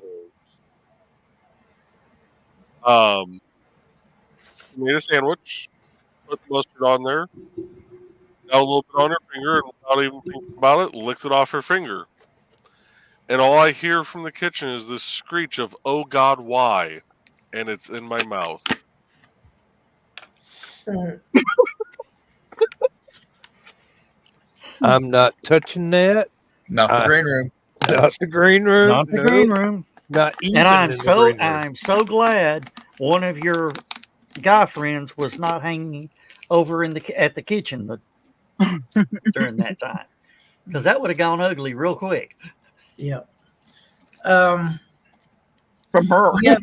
those. Made a sandwich, put the mustard on there, got a little bit on her finger, and without even thinking about it, licked it off her finger. And all I hear from the kitchen is this screech of "Oh God, why?" and it's in my mouth. I'm not touching that. Not the green room. Not the green room. Not the no. green room. Not even And in the green room. I'm so glad one of your guy friends was not hanging over at the kitchen during that time, because that would have gone ugly real quick. Yeah. From her. Yeah.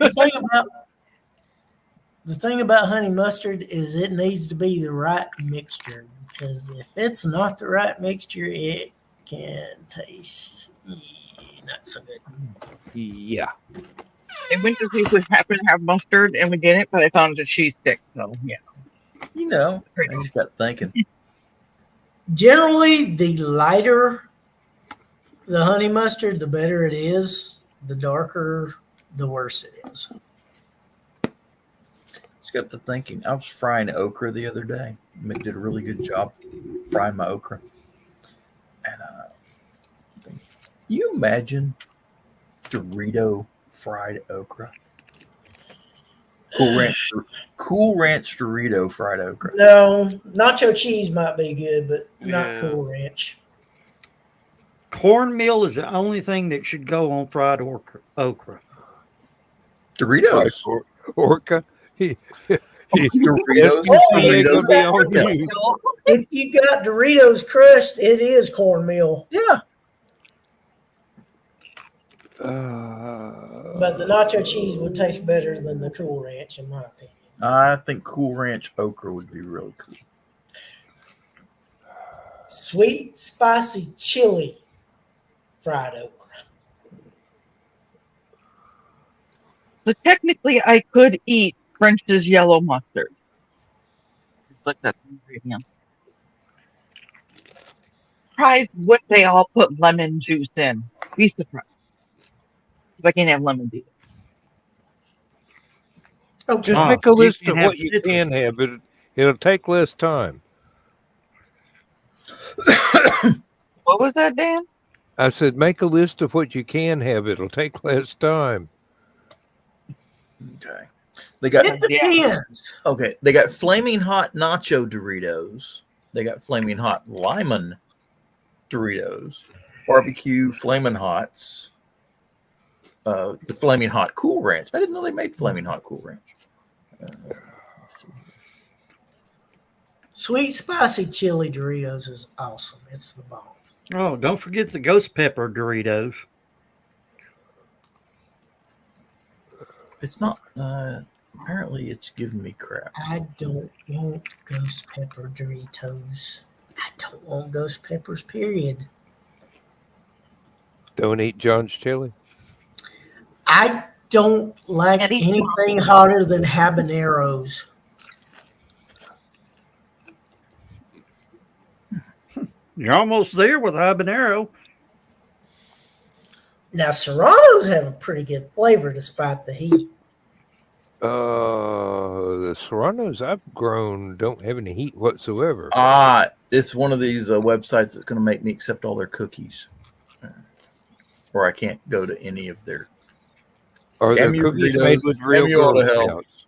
The thing about honey mustard is it needs to be the right mixture, because if it's not the right mixture, it can taste not so good. Yeah. I went to see if we happened to have mustard, and we didn't, but I found a cheese stick. So yeah. You know, I just got thinking. Generally, the lighter the honey mustard, the better it is. The darker, the worse it is. Just got to thinking. I was frying okra the other day. Mick did a really good job frying my okra. And you imagine Dorito fried okra? Cool Ranch Dorito fried okra. No, nacho cheese might be good, but not Yeah. Cool Ranch. Cornmeal is the only thing that should go on fried okra. Doritos. Like orca. Doritos. Doritos. Be on Yeah. you. If you got Doritos crushed, it is cornmeal. Yeah. But the nacho cheese would taste better than the Cool Ranch, in my opinion. I think Cool Ranch okra would be really cool. Sweet, spicy chili fried okra. So technically, I could eat French's yellow mustard. Look at the ingredient. Surprised what they all put lemon juice in. Be surprised. 'Cause I can't have lemon juice. Okay. Just make a list can of have what you citrus. can have, but it'll take less time. What was that, Dan? I said, make a list of what you can have. It'll take less time. Okay. They got It depends. okay. They got flaming hot nacho Doritos. They got flaming hot lemon Doritos, barbecue flaming hots. The flaming hot Cool Ranch. I didn't know they made flaming hot Cool Ranch. Sweet, spicy chili Doritos is awesome. It's the bomb. Oh, don't forget the ghost pepper Doritos. It's not. Apparently, it's giving me crap. I don't want ghost pepper Doritos. I don't want ghost peppers, period. Don't eat John's chili. I don't like Eddie? anything hotter than habaneros. You're almost there with habanero. Now, Serranos have a pretty good flavor despite the heat. The Serranos I've grown don't have any heat whatsoever. It's one of these websites that's going to make me accept all their cookies, or I can't go to any of their. Are there Damn you, cookies Doritos. made with real Damn you all to Girl hell. Scouts?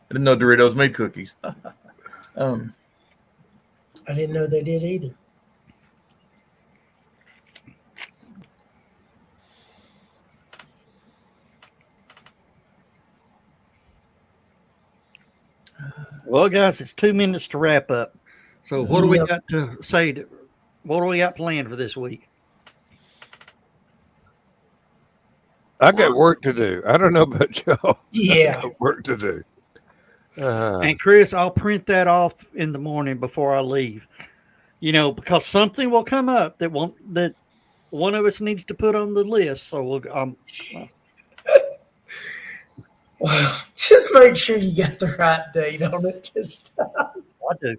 I didn't know Doritos made cookies. I didn't know they did either. Well, guys, it's 2 minutes to wrap up. So, what do we Yep. got to say? What do we got planned for this week? I got work to do. I don't know about y'all. Yeah. I got work to do. And Chris, I'll print that off in the morning before I leave. You know, because something will come up that one of us needs to put on the list. So Well, just make sure you got the right date on it this time. I do.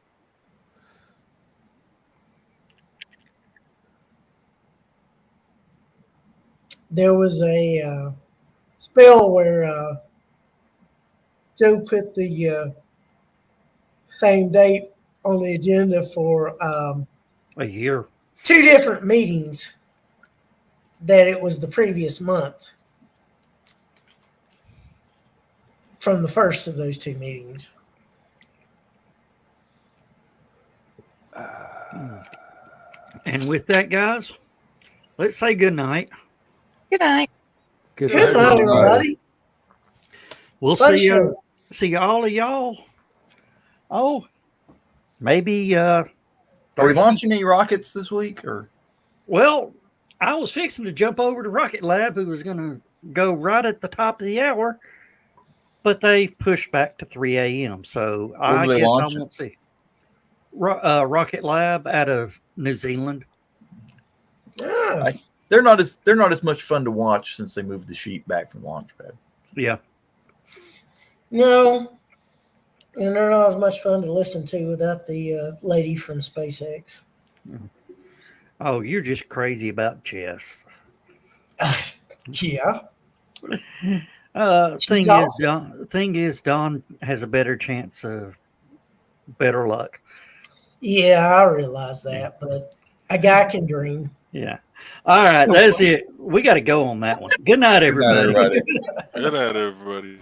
There was a spell where Joe put the same date on the agenda for A year. 2 different meetings that it was the previous month from the first of those 2 meetings. And with that, guys, let's say good night. Good night. Good Good night, everybody. We'll Fun see show. see all of y'all. Oh, maybe Are we launching any rockets this week? Or well, I was fixing to jump over to Rocket Lab, who was going to go right at the top of the hour, but they pushed back to 3 a.m. So I do they guess launch I it? won't see. Rocket Lab out of New Zealand. Yeah. they're not as much fun to watch since they moved the sheep back from Launchpad. Yeah. No. And they're not as much fun to listen to without the lady from SpaceX. Oh, you're just crazy about chess. Yeah. Thing She's is, awesome. Don has a better chance of better luck. Yeah, I realize that, but a guy can dream. Yeah. All right, that's it. We got to go on that one. Good night, Good night, everybody. everybody. Good night, everybody.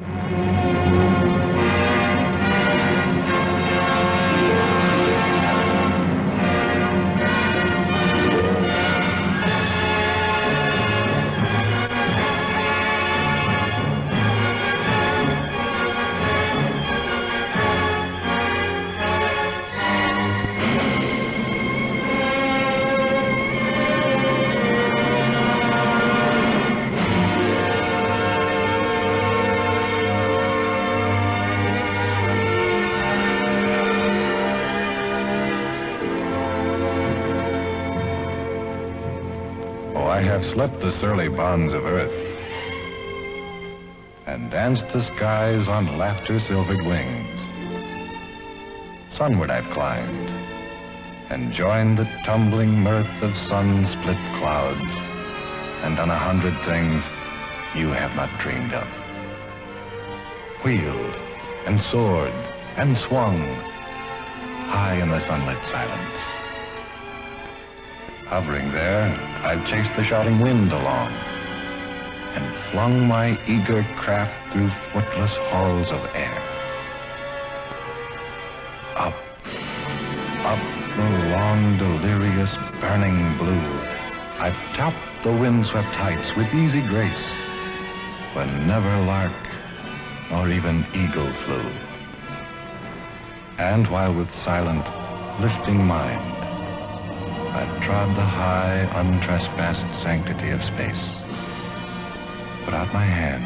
Oh, I have slept the surly bonds of earth and danced the skies on laughter-silvered wings. Sunward I've climbed and joined the tumbling mirth of sun-split clouds and done 100 things you have not dreamed of. Wheeled and soared and swung high in the sunlit silence. Hovering there, I've chased the shouting wind along and flung my eager craft through footless halls of air. Up, up the long, delirious, burning blue, I've topped the windswept heights with easy grace, when never lark nor even eagle flew. And while with silent, lifting mind, I've trod the high, untrespassed sanctity of space, put out my hand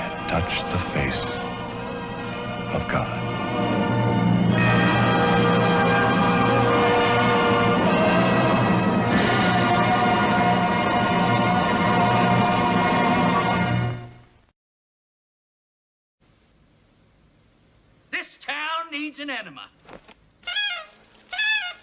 and touched the face of God. This town needs an enema.